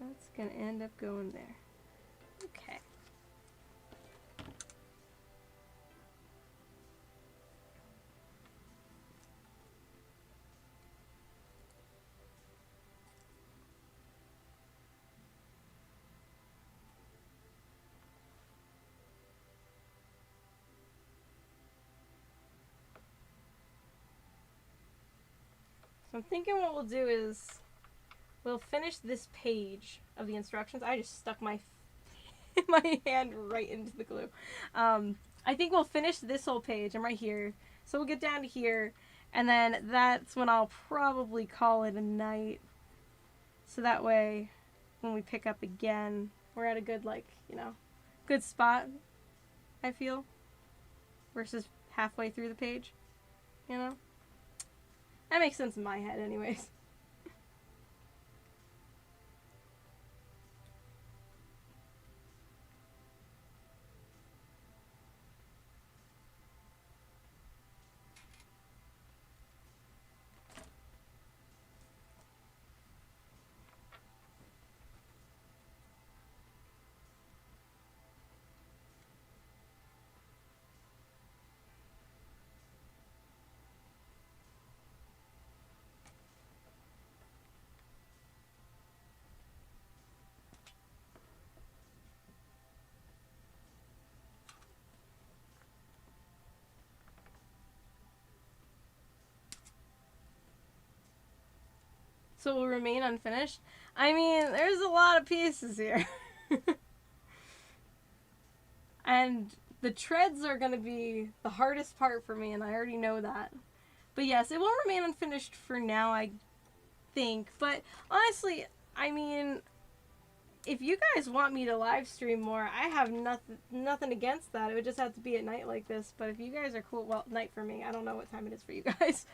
That's gonna end up going there. Okay. So I'm thinking what we'll do is we'll finish this page of the instructions. I just stuck my my hand right into the glue. I think we'll finish this whole page. I'm right here. So we'll get down to here, and then that's when I'll probably call it a night. So that way, when we pick up again, we're at a good, like, good spot, I feel, versus halfway through the page, you know? That makes sense in my head anyways. So it will remain unfinished. I mean, there's a lot of pieces here. And the treads are going to be the hardest part for me, and I already know that. But yes, it will remain unfinished for now, I think. But honestly, I mean, if you guys want me to live stream more, I have nothing against that. It would just have to be at night like this. But if you guys are cool, well, night for me. I don't know what time it is for you guys.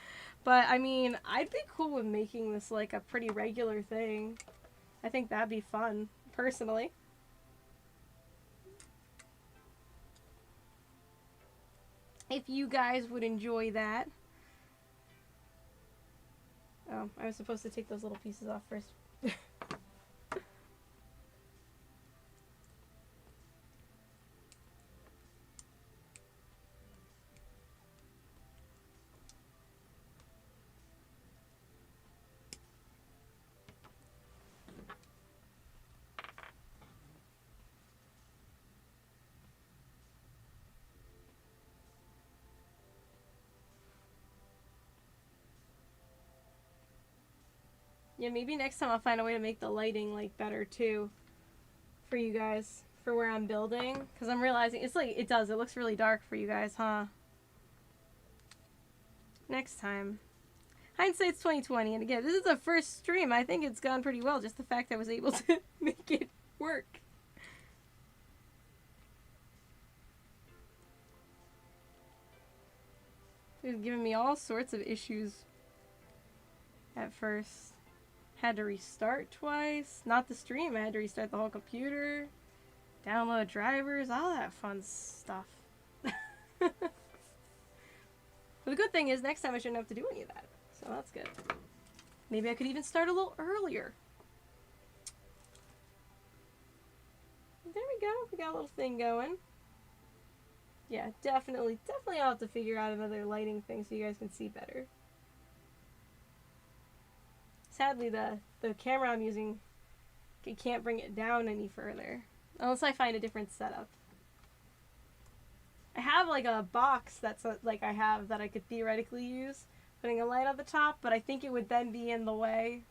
But I mean, I'd be cool with making this like a pretty regular thing. I think that'd be fun, personally. If you guys would enjoy that. Oh, I was supposed to take those little pieces off first. Yeah, maybe next time I'll find a way to make the lighting like better too for you guys for where I'm building, because I'm realizing it's like it looks really dark for you guys, huh? Next time. Hindsight's 2020, and again, this is the first stream. I think it's gone pretty well, just the fact I was able to make it work. It was giving me all sorts of issues at first. Had to restart twice. Not the stream, I had to restart the whole computer. Download drivers, all that fun stuff. But the good thing is, next time I shouldn't have to do any of that. So that's good. Maybe I could even start a little earlier. There we go. We got a little thing going. Yeah, definitely I'll have to figure out another lighting thing so you guys can see better. Sadly, the camera I'm using, I can't bring it down any further. Unless I find a different setup. I have like a box that's like I have that I could theoretically use, putting a light on the top, but I think it would then be in the way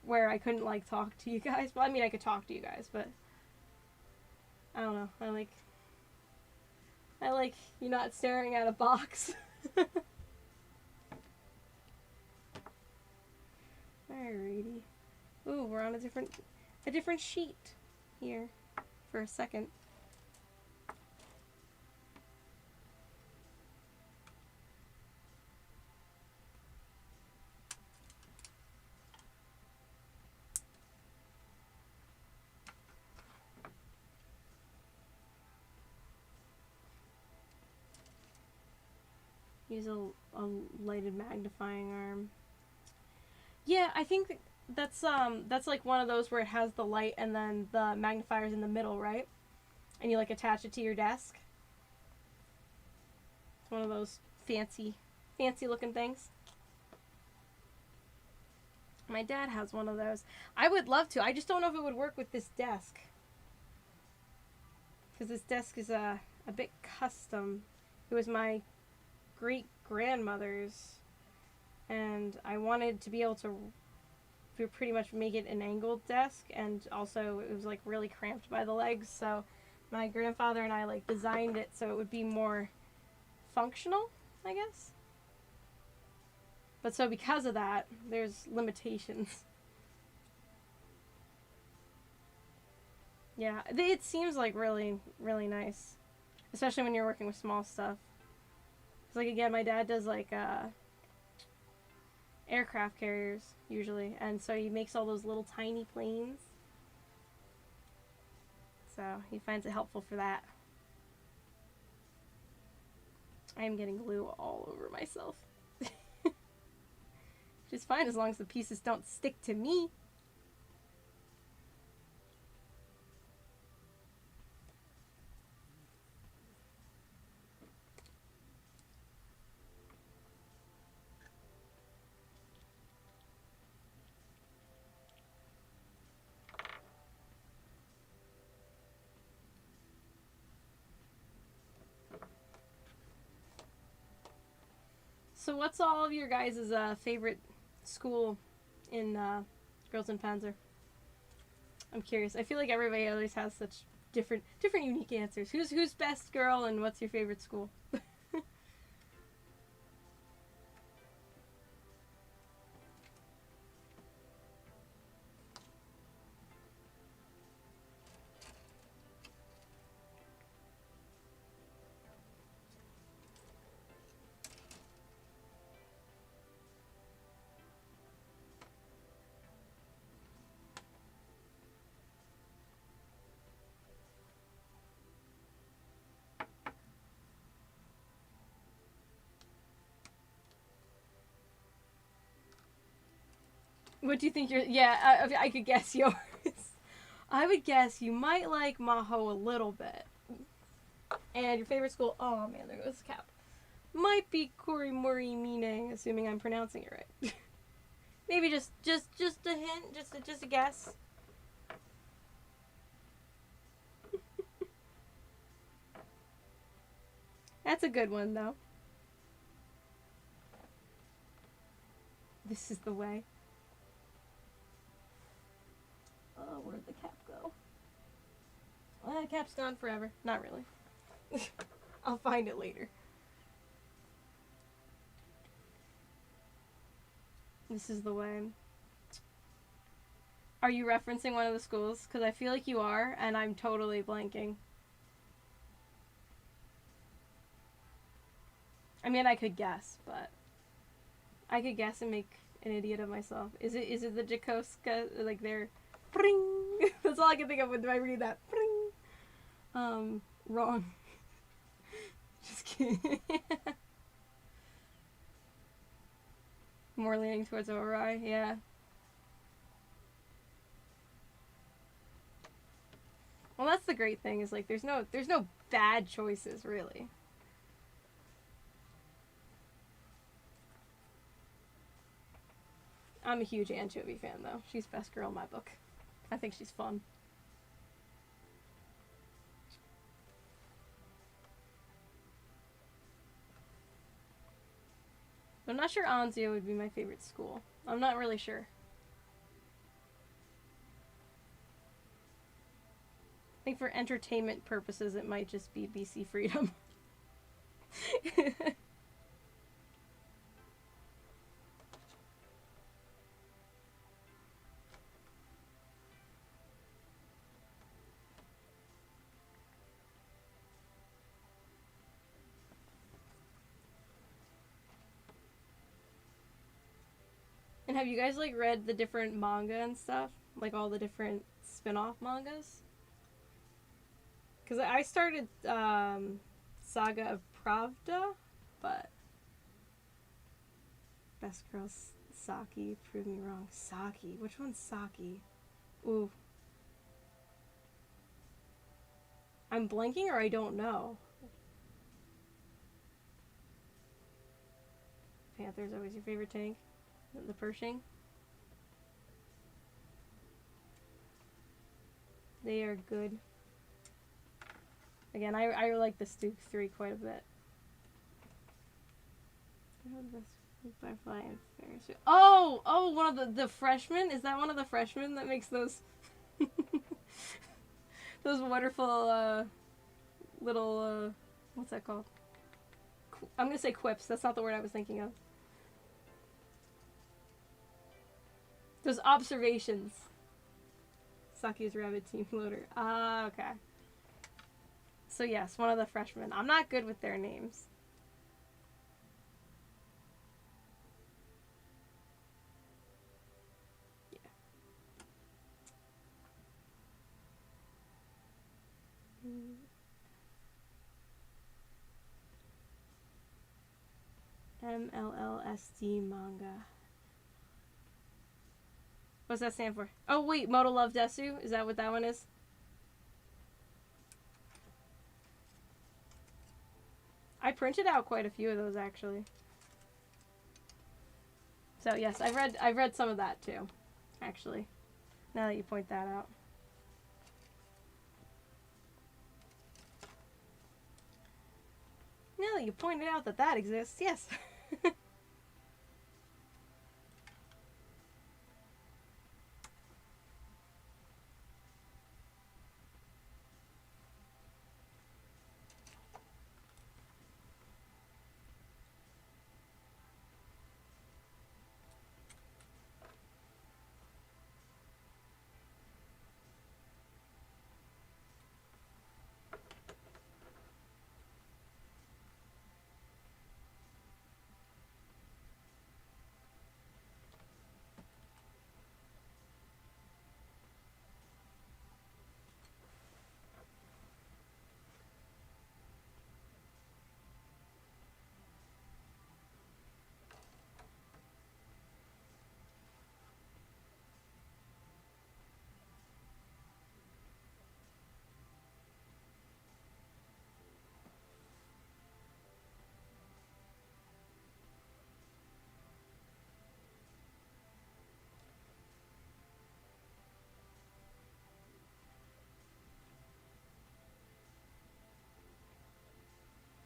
where I couldn't like talk to you guys. Well, I mean I could talk to you guys, but I don't know. I like you not staring at a box. Alrighty. Ooh, we're on a different sheet here for a second. Use a lighted magnifying arm. Yeah, I think that's like one of those where it has the light and then the magnifier's in the middle, right? And you like attach it to your desk. It's one of those fancy looking things. My dad has one of those. I would love to. I just don't know if it would work with this desk. Because this desk is a bit custom. It was my great-grandmother's. And I wanted to be able to pretty much make it an angled desk. And also it was like really cramped by the legs. So my grandfather and I like designed it so it would be more functional, I guess. But so because of that, there's limitations. Yeah, it seems like really, really nice, especially when you're working with small stuff. It's like again, my dad does like aircraft carriers usually, and so he makes all those little tiny planes. So he finds it helpful for that. I am getting glue all over myself. Which is fine as long as the pieces don't stick to me. So what's all of your guys' favorite school in Girls in Panzer? I'm curious. I feel like everybody always has such different unique answers. Who's best girl and what's your favorite school? What do you think your yeah, I could guess yours. I would guess you might like Maho a little bit. And your favorite school, oh man, there goes the cap. Might be Korimori Mine, assuming I'm pronouncing it right. Maybe just a hint, just a guess. That's a good one though. This is the way. Oh, where'd the cap go? Well, the cap's gone forever. Not really. I'll find it later. This is the way. Are you referencing one of the schools? Because I feel like you are, and I'm totally blanking. I mean, I could guess, but I could guess and make an idiot of myself. Is it the Jakoska? Like they're, pring. That's all I can think of when I read that. Pring. Wrong. Just kidding. More leaning towards Ori, yeah. Well, that's the great thing is like there's no bad choices really. I'm a huge Anchovy fan though. She's best girl in my book. I think she's fun. I'm not sure Anzio would be my favorite school. I'm not really sure. I think for entertainment purposes it might just be BC Freedom. And have you guys like read the different manga and stuff? Like all the different spin-off mangas? Because I started Saga of Pravda, but Best Girl Saki proved me wrong. Saki? Which one's Saki? Ooh. I'm blanking or I don't know. Panther's always your favorite tank? The Pershing? They are good. Again, I like the Stuke 3 quite a bit. Butterfly and Ferris. Oh, one of the freshmen? Is that one of the freshmen that makes those those wonderful little what's that called? I'm gonna say quips. That's not the word I was thinking of. Those observations. Saki's rabbit team loader. Ah, okay. So yes, one of the freshmen. I'm not good with their names. Yeah. MLLSD manga. What's that stand for? Oh wait, Moto Love Desu? Is that what that one is? I printed out quite a few of those actually. So yes, I've read some of that too, actually. Now that you point that out. Now that you pointed out that that exists, yes.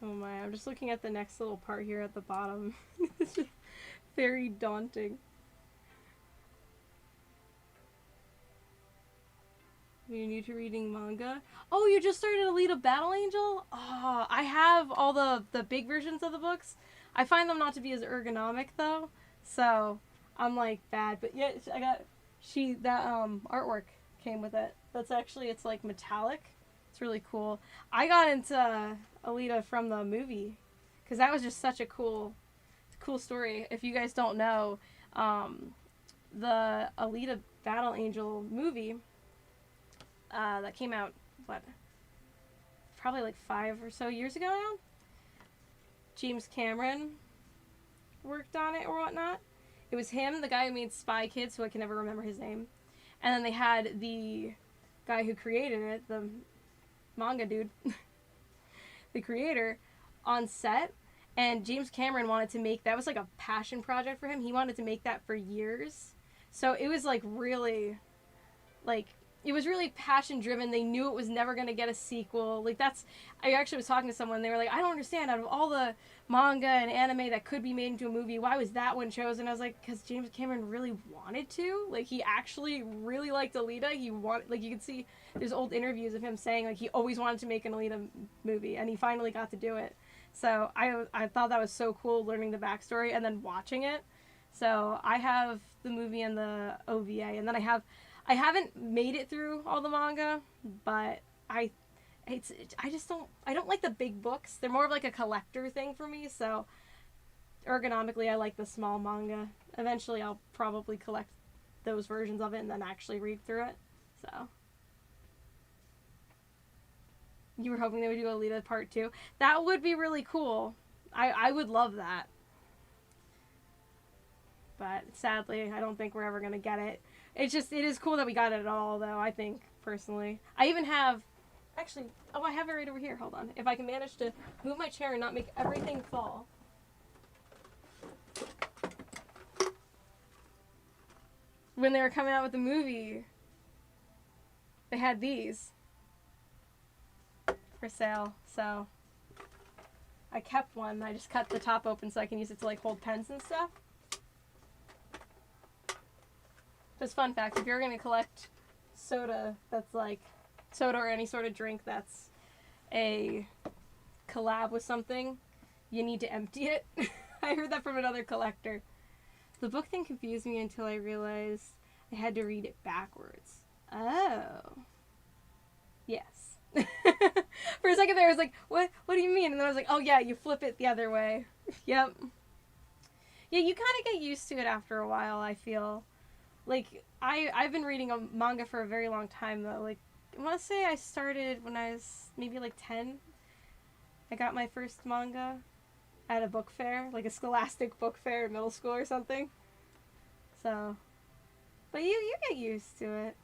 Oh my, I'm just looking at the next little part here at the bottom. It's just very daunting. You're new to reading manga? Oh, you just started Alita Battle Angel? Oh, I have all the big versions of the books. I find them not to be as ergonomic though, so I'm like bad. But yeah, I got that artwork came with it. That's actually it's like metallic. It's really cool. I got into Alita from the movie because that was just such a cool story. If you guys don't know, the Alita Battle Angel movie that came out, what, probably like 5 or so years ago now? James Cameron worked on it or whatnot. It was him, the guy who made Spy Kids, who I can never remember his name. And then they had the guy who created it, the manga dude, the creator, on set. And James Cameron wanted to make, that was like a passion project for him. He wanted to make that for years. So it was like really, like, it was really passion driven. They knew it was never going to get a sequel. Like that's, I actually was talking to someone. They were like, I don't understand. Out of all the manga and anime that could be made into a movie, why was that one chosen? I was like, because James Cameron really wanted to. Like he actually really liked Alita. He wanted, like you can see, there's old interviews of him saying like he always wanted to make an Alita movie, and he finally got to do it. So I thought that was so cool learning the backstory and then watching it. So I have the movie and the OVA, and then I haven't made it through all the manga, but I don't like the big books. They're more of like a collector thing for me, so ergonomically I like the small manga. Eventually I'll probably collect those versions of it and then actually read through it. So you were hoping they would do Alita Part 2? That would be really cool. I would love that. But sadly, I don't think we're ever going to get it. It is cool that we got it at all, though, I think, personally. I even have, actually, I have it right over here. Hold on. If I can manage to move my chair and not make everything fall. When they were coming out with the movie, they had these for sale, so I kept one. I just cut the top open so I can use it to, like, hold pens and stuff. Just fun fact, if you're going to collect soda that's like soda or any sort of drink that's a collab with something, you need to empty it. I heard that from another collector. The book thing confused me until I realized I had to read it backwards. Oh. Yes. For a second there, I was like, what do you mean? And then I was like, oh yeah, you flip it the other way. Yep. Yeah, you kind of get used to it after a while, I feel. Like, I've been reading a manga for a very long time, though. Like, I want to say I started when I was maybe like 10. I got my first manga at a book fair, like a scholastic book fair in middle school or something. So, but you get used to it.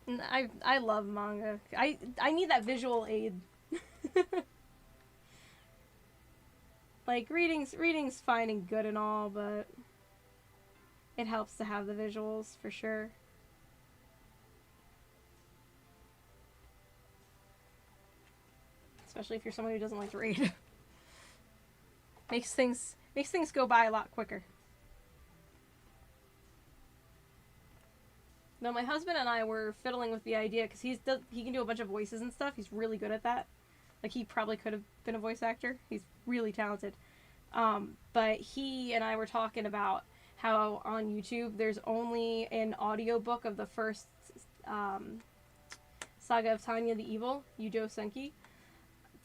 And I love manga. I need that visual aid. Like reading's fine and good and all, but it helps to have the visuals for sure. Especially if you're someone who doesn't like to read. makes things go by a lot quicker. No, my husband and I were fiddling with the idea because he can do a bunch of voices and stuff. He's really good at that. Like, he probably could have been a voice actor. He's really talented. But he and I were talking about how on YouTube there's only an audiobook of the first saga of Tanya the Evil, Yujo Senki.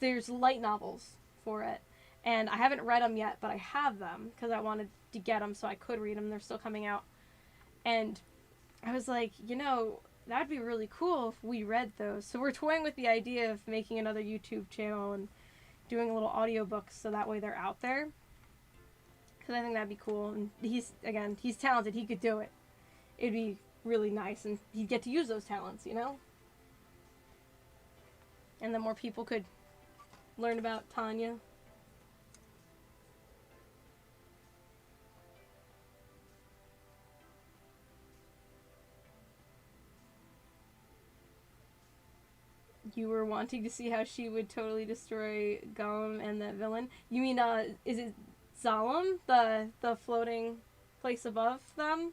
There's light novels for it. And I haven't read them yet, but I have them because I wanted to get them so I could read them. They're still coming out. And I was like, that'd be really cool if we read those. So we're toying with the idea of making another YouTube channel and doing a little audiobooks so that way they're out there. Because I think that'd be cool. And he's talented. He could do it. It'd be really nice. And he'd get to use those talents, And then more people could learn about Tanya. You were wanting to see how she would totally destroy Gollum and that villain. You mean, is it Zalem, the floating place above them?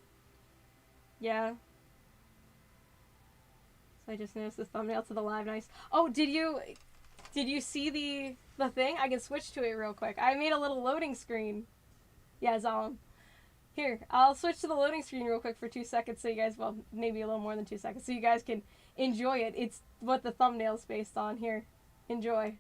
Yeah. So I just noticed the thumbnail to the live. Nice. Oh, did you see the thing? I can switch to it real quick. I made a little loading screen. Yeah, Zalem. Here, I'll switch to the loading screen real quick for 2 seconds so you guys, well, maybe a little more than 2 seconds, so you guys can enjoy it. It's what the thumbnail's based on. Here, enjoy.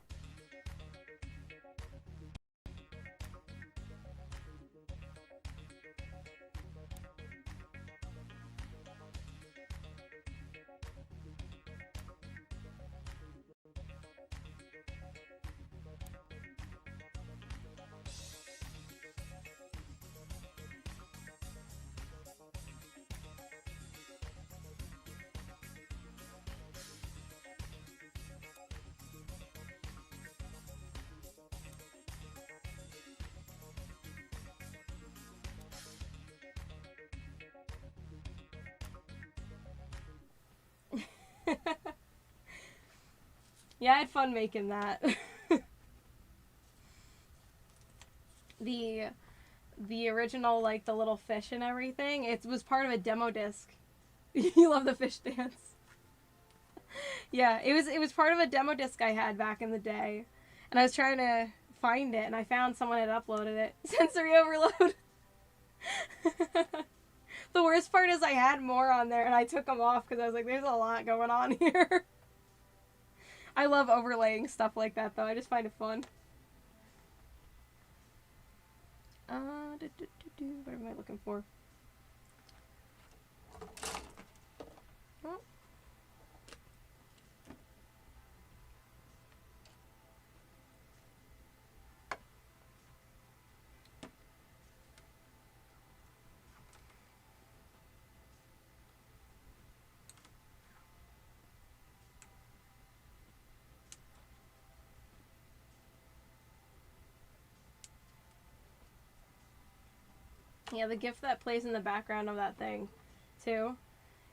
Yeah, I had fun making that. the original, like, the little fish and everything, it was part of a demo disc. You love the fish dance. Yeah, it was part of a demo disc I had back in the day. And I was trying to find it, and I found someone had uploaded it. Sensory overload. The worst part is I had more on there, and I took them off because I was like, there's a lot going on here. I love overlaying stuff like that, though. I just find it fun. What am I looking for? Oh. Yeah, the GIF that plays in the background of that thing, too.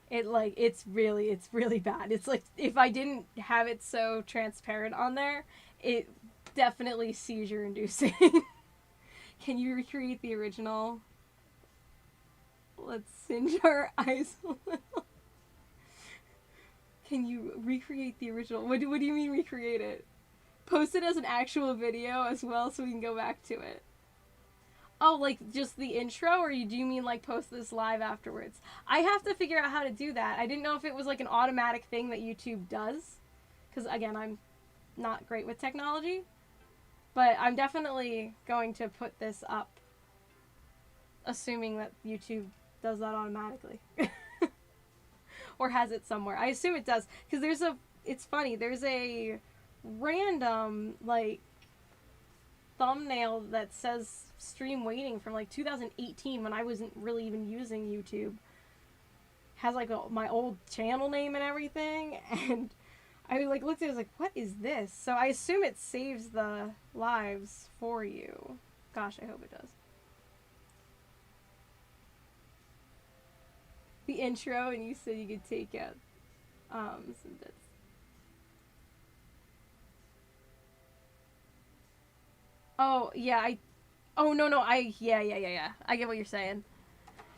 It's really bad. It's like, if I didn't have it so transparent on there, it definitely seizure inducing. Can you recreate the original? Let's singe our eyes a little. Can you recreate the original? What do you mean recreate it? Post it as an actual video as well so we can go back to it. Oh, like just the intro, or do you mean like post this live afterwards? I have to figure out how to do that. I didn't know if it was like an automatic thing that YouTube does, because again, I'm not great with technology, but I'm definitely going to put this up, assuming that YouTube does that automatically. Or has it somewhere. I assume it does, because it's funny, there's a random, like, thumbnail that says stream waiting from, like, 2018, when I wasn't really even using YouTube. Has, like, my old channel name and everything, and I, like, looked at it, I was like, what is this? So I assume it saves the lives for you. Gosh, I hope it does. The intro, and you said you could take out some bits. Oh yeah, oh no, yeah. I get what you're saying.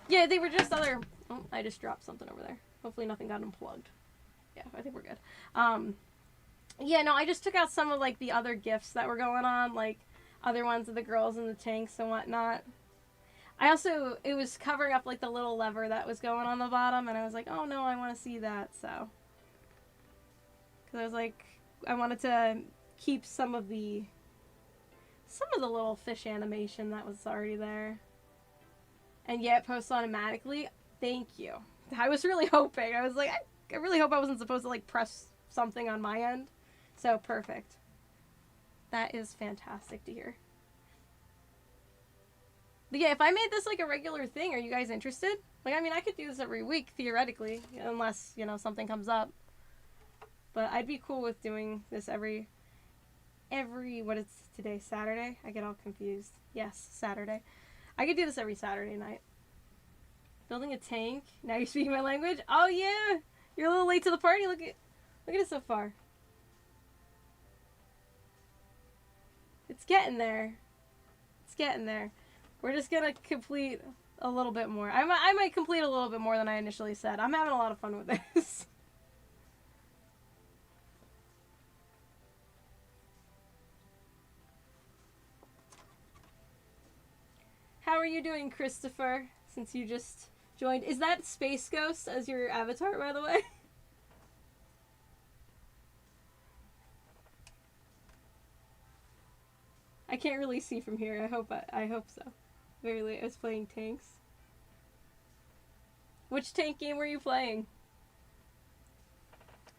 Yeah, they were just other. Oh, I just dropped something over there. Hopefully nothing got unplugged. Yeah, I think we're good. Yeah, no, I just took out some of like the other gifts that were going on, like other ones of the girls in the tanks and whatnot. I also, it was covering up like the little lever that was going on the bottom, and I was like, oh no, I want to see that, so. Because I was like, I wanted to keep some of the little fish animation that was already there. And yet post automatically. Thank you. I was really hoping. I was like, I really hope I wasn't supposed to like press something on my end. So perfect. That is fantastic to hear. But yeah, if I made this like a regular thing, are you guys interested? Like, I mean, I could do this every week, theoretically, unless, you know, something comes up. But I'd be cool with doing this every, what is today, Saturday? I get all confused. Yes, Saturday. I could do this every Saturday night. Building a tank. Now you're speaking my language? Oh yeah! You're a little late to the party. Look at it so far. It's getting there. It's getting there. We're just gonna complete a little bit more. I might complete a little bit more than I initially said. I'm having a lot of fun with this. How are you doing, Christopher? Since you just joined. Is that Space Ghost as your avatar, by the way? I can't really see from here. I hope so. Very late. I was playing tanks. Which tank game were you playing?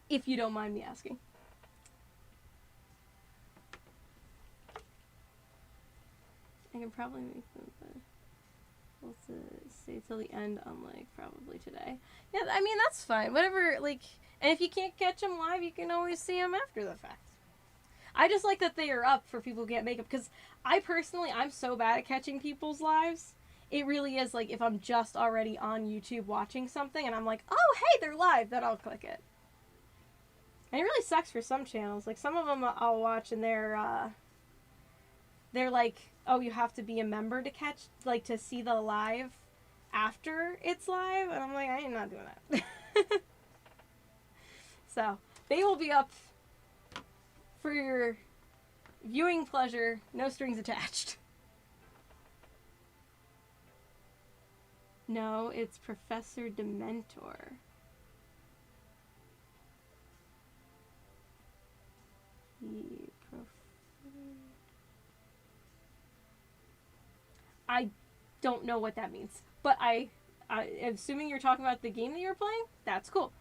If you don't mind me asking. I can probably make them, but we'll stay till the end, unlike probably today. Yeah, I mean, that's fine. Whatever, like, and if you can't catch them live, you can always see them after the fact. I just like that they are up for people who can't make them, because I'm so bad at catching people's lives. It really is, like, if I'm just already on YouTube watching something, and I'm like, oh, hey, they're live, then I'll click it. And it really sucks for some channels. Like, some of them I'll watch, and they're like, oh, you have to be a member to catch, like, to see the live after it's live, and I'm like, I am not doing that. So, they will be up for your viewing pleasure, no strings attached. No, it's Professor Dementor. I don't know what that means, but I assuming you're talking about the game that you're playing. That's cool.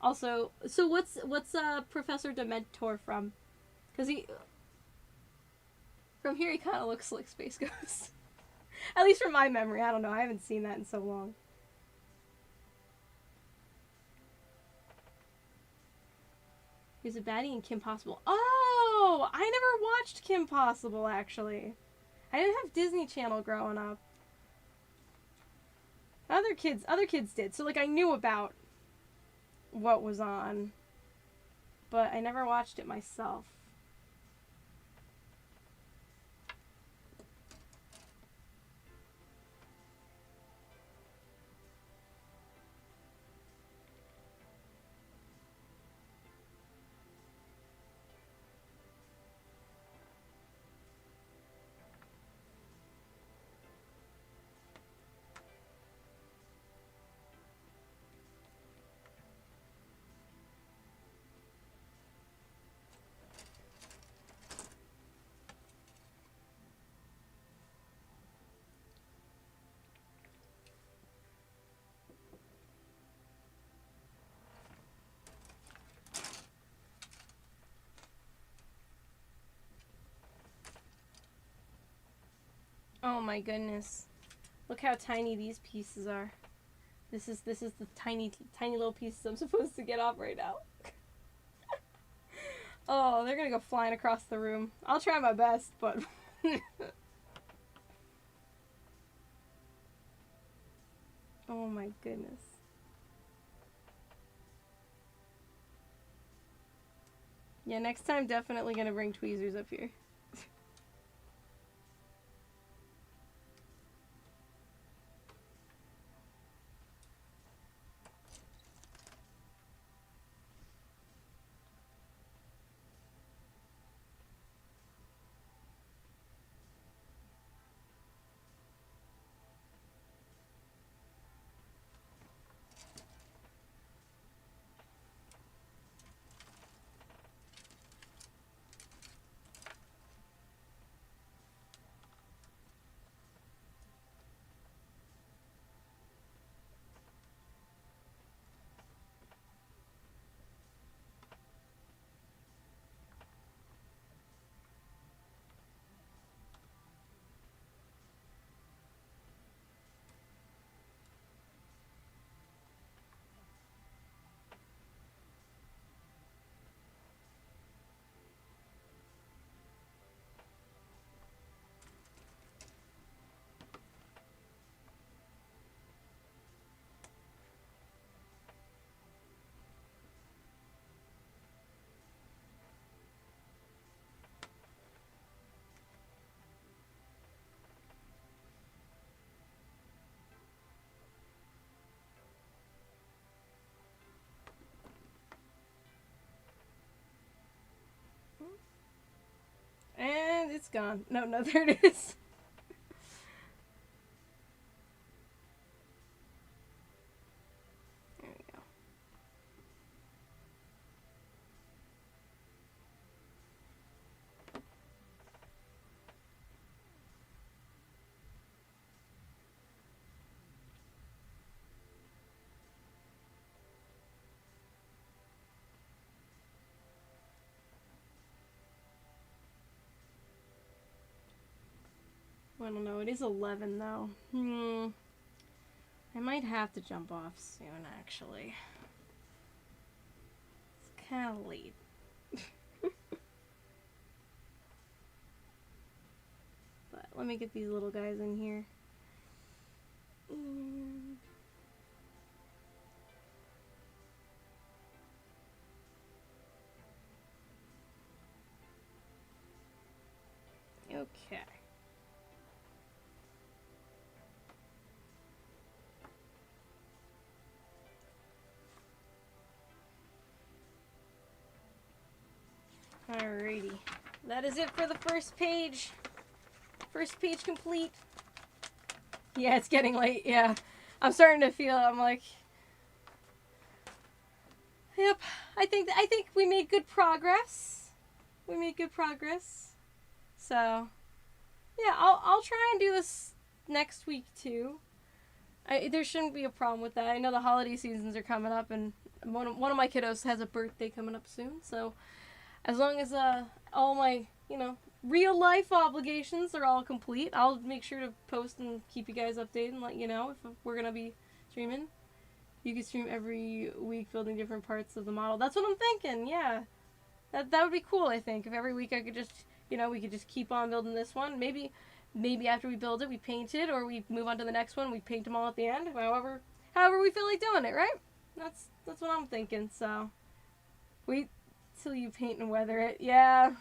Also, so what's Professor Dementor from? Because from here he kind of looks like Space Ghost. At least from my memory. I don't know. I haven't seen that in so long. He's a baddie in Kim Possible. Oh, I never watched Kim Possible, actually. I didn't have Disney Channel growing up. Other kids did. So, like, I knew about what was on, but I never watched it myself. my goodness. Look how tiny these pieces are. This is the tiny little pieces I'm supposed to get off right now. Oh, they're gonna go flying across the room. I'll try my best, but... Oh my goodness. Yeah, next time definitely gonna bring tweezers up here. And it's gone. No, there it is. There we go. I don't know. It is 11 though. I might have to jump off soon, actually. It's kind of late. But let me get these little guys in here. Okay. Alrighty. That is it for the first page. First page complete. Yeah, it's getting late, yeah. I'm starting to feel, I'm like... Yep, I think we made good progress. We made good progress. So, yeah, I'll try and do this next week too. There shouldn't be a problem with that. I know the holiday seasons are coming up, and one of my kiddos has a birthday coming up soon, so as long as all my, real life obligations are all complete, I'll make sure to post and keep you guys updated and let you know if we're going to be streaming. You can stream every week building different parts of the model. That's what I'm thinking, yeah. That would be cool, I think. If every week I could just, we could just keep on building this one. Maybe after we build it, we paint it, or we move on to the next one, we paint them all at the end. However we feel like doing it, right? That's what I'm thinking, so. Wait till you paint and weather it. Yeah.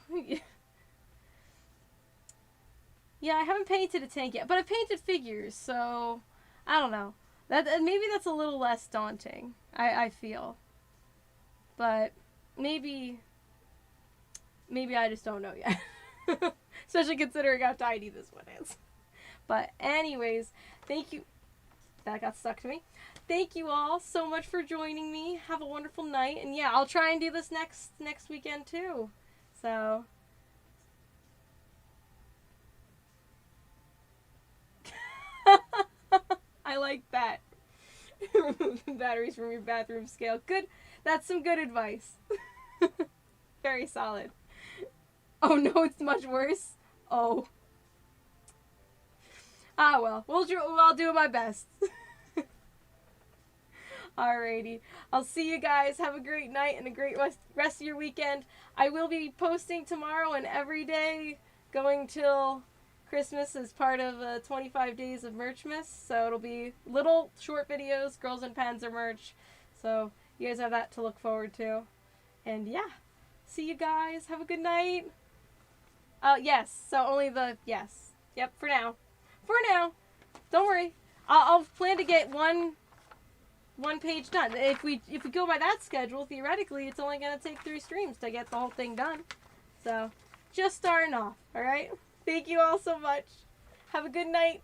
Yeah, I haven't painted a tank yet, but I've painted figures, so I don't know. Maybe that's a little less daunting, I feel. But maybe I just don't know yet. Especially considering how tiny this one is. But anyways, thank you. That got stuck to me. Thank you all so much for joining me. Have a wonderful night. And yeah, I'll try and do this next weekend too. So... I like that. Remove the batteries from your bathroom scale. Good. That's some good advice. Very solid. Oh no, it's much worse. Oh. Ah, well, I'll do my best. Alrighty. I'll see you guys. Have a great night and a great rest of your weekend. I will be posting tomorrow and every day going till Christmas as part of 25 days of Merchmas. So it'll be little short videos, Girls and Panzer merch. So you guys have that to look forward to. And yeah, see you guys. Have a good night. Yes. So only yes. Yep, for now. For now. Don't worry. I'll plan to get one page done. If we go by that schedule, theoretically, it's only going to take 3 streams to get the whole thing done. So, just starting off, alright? Thank you all so much. Have a good night.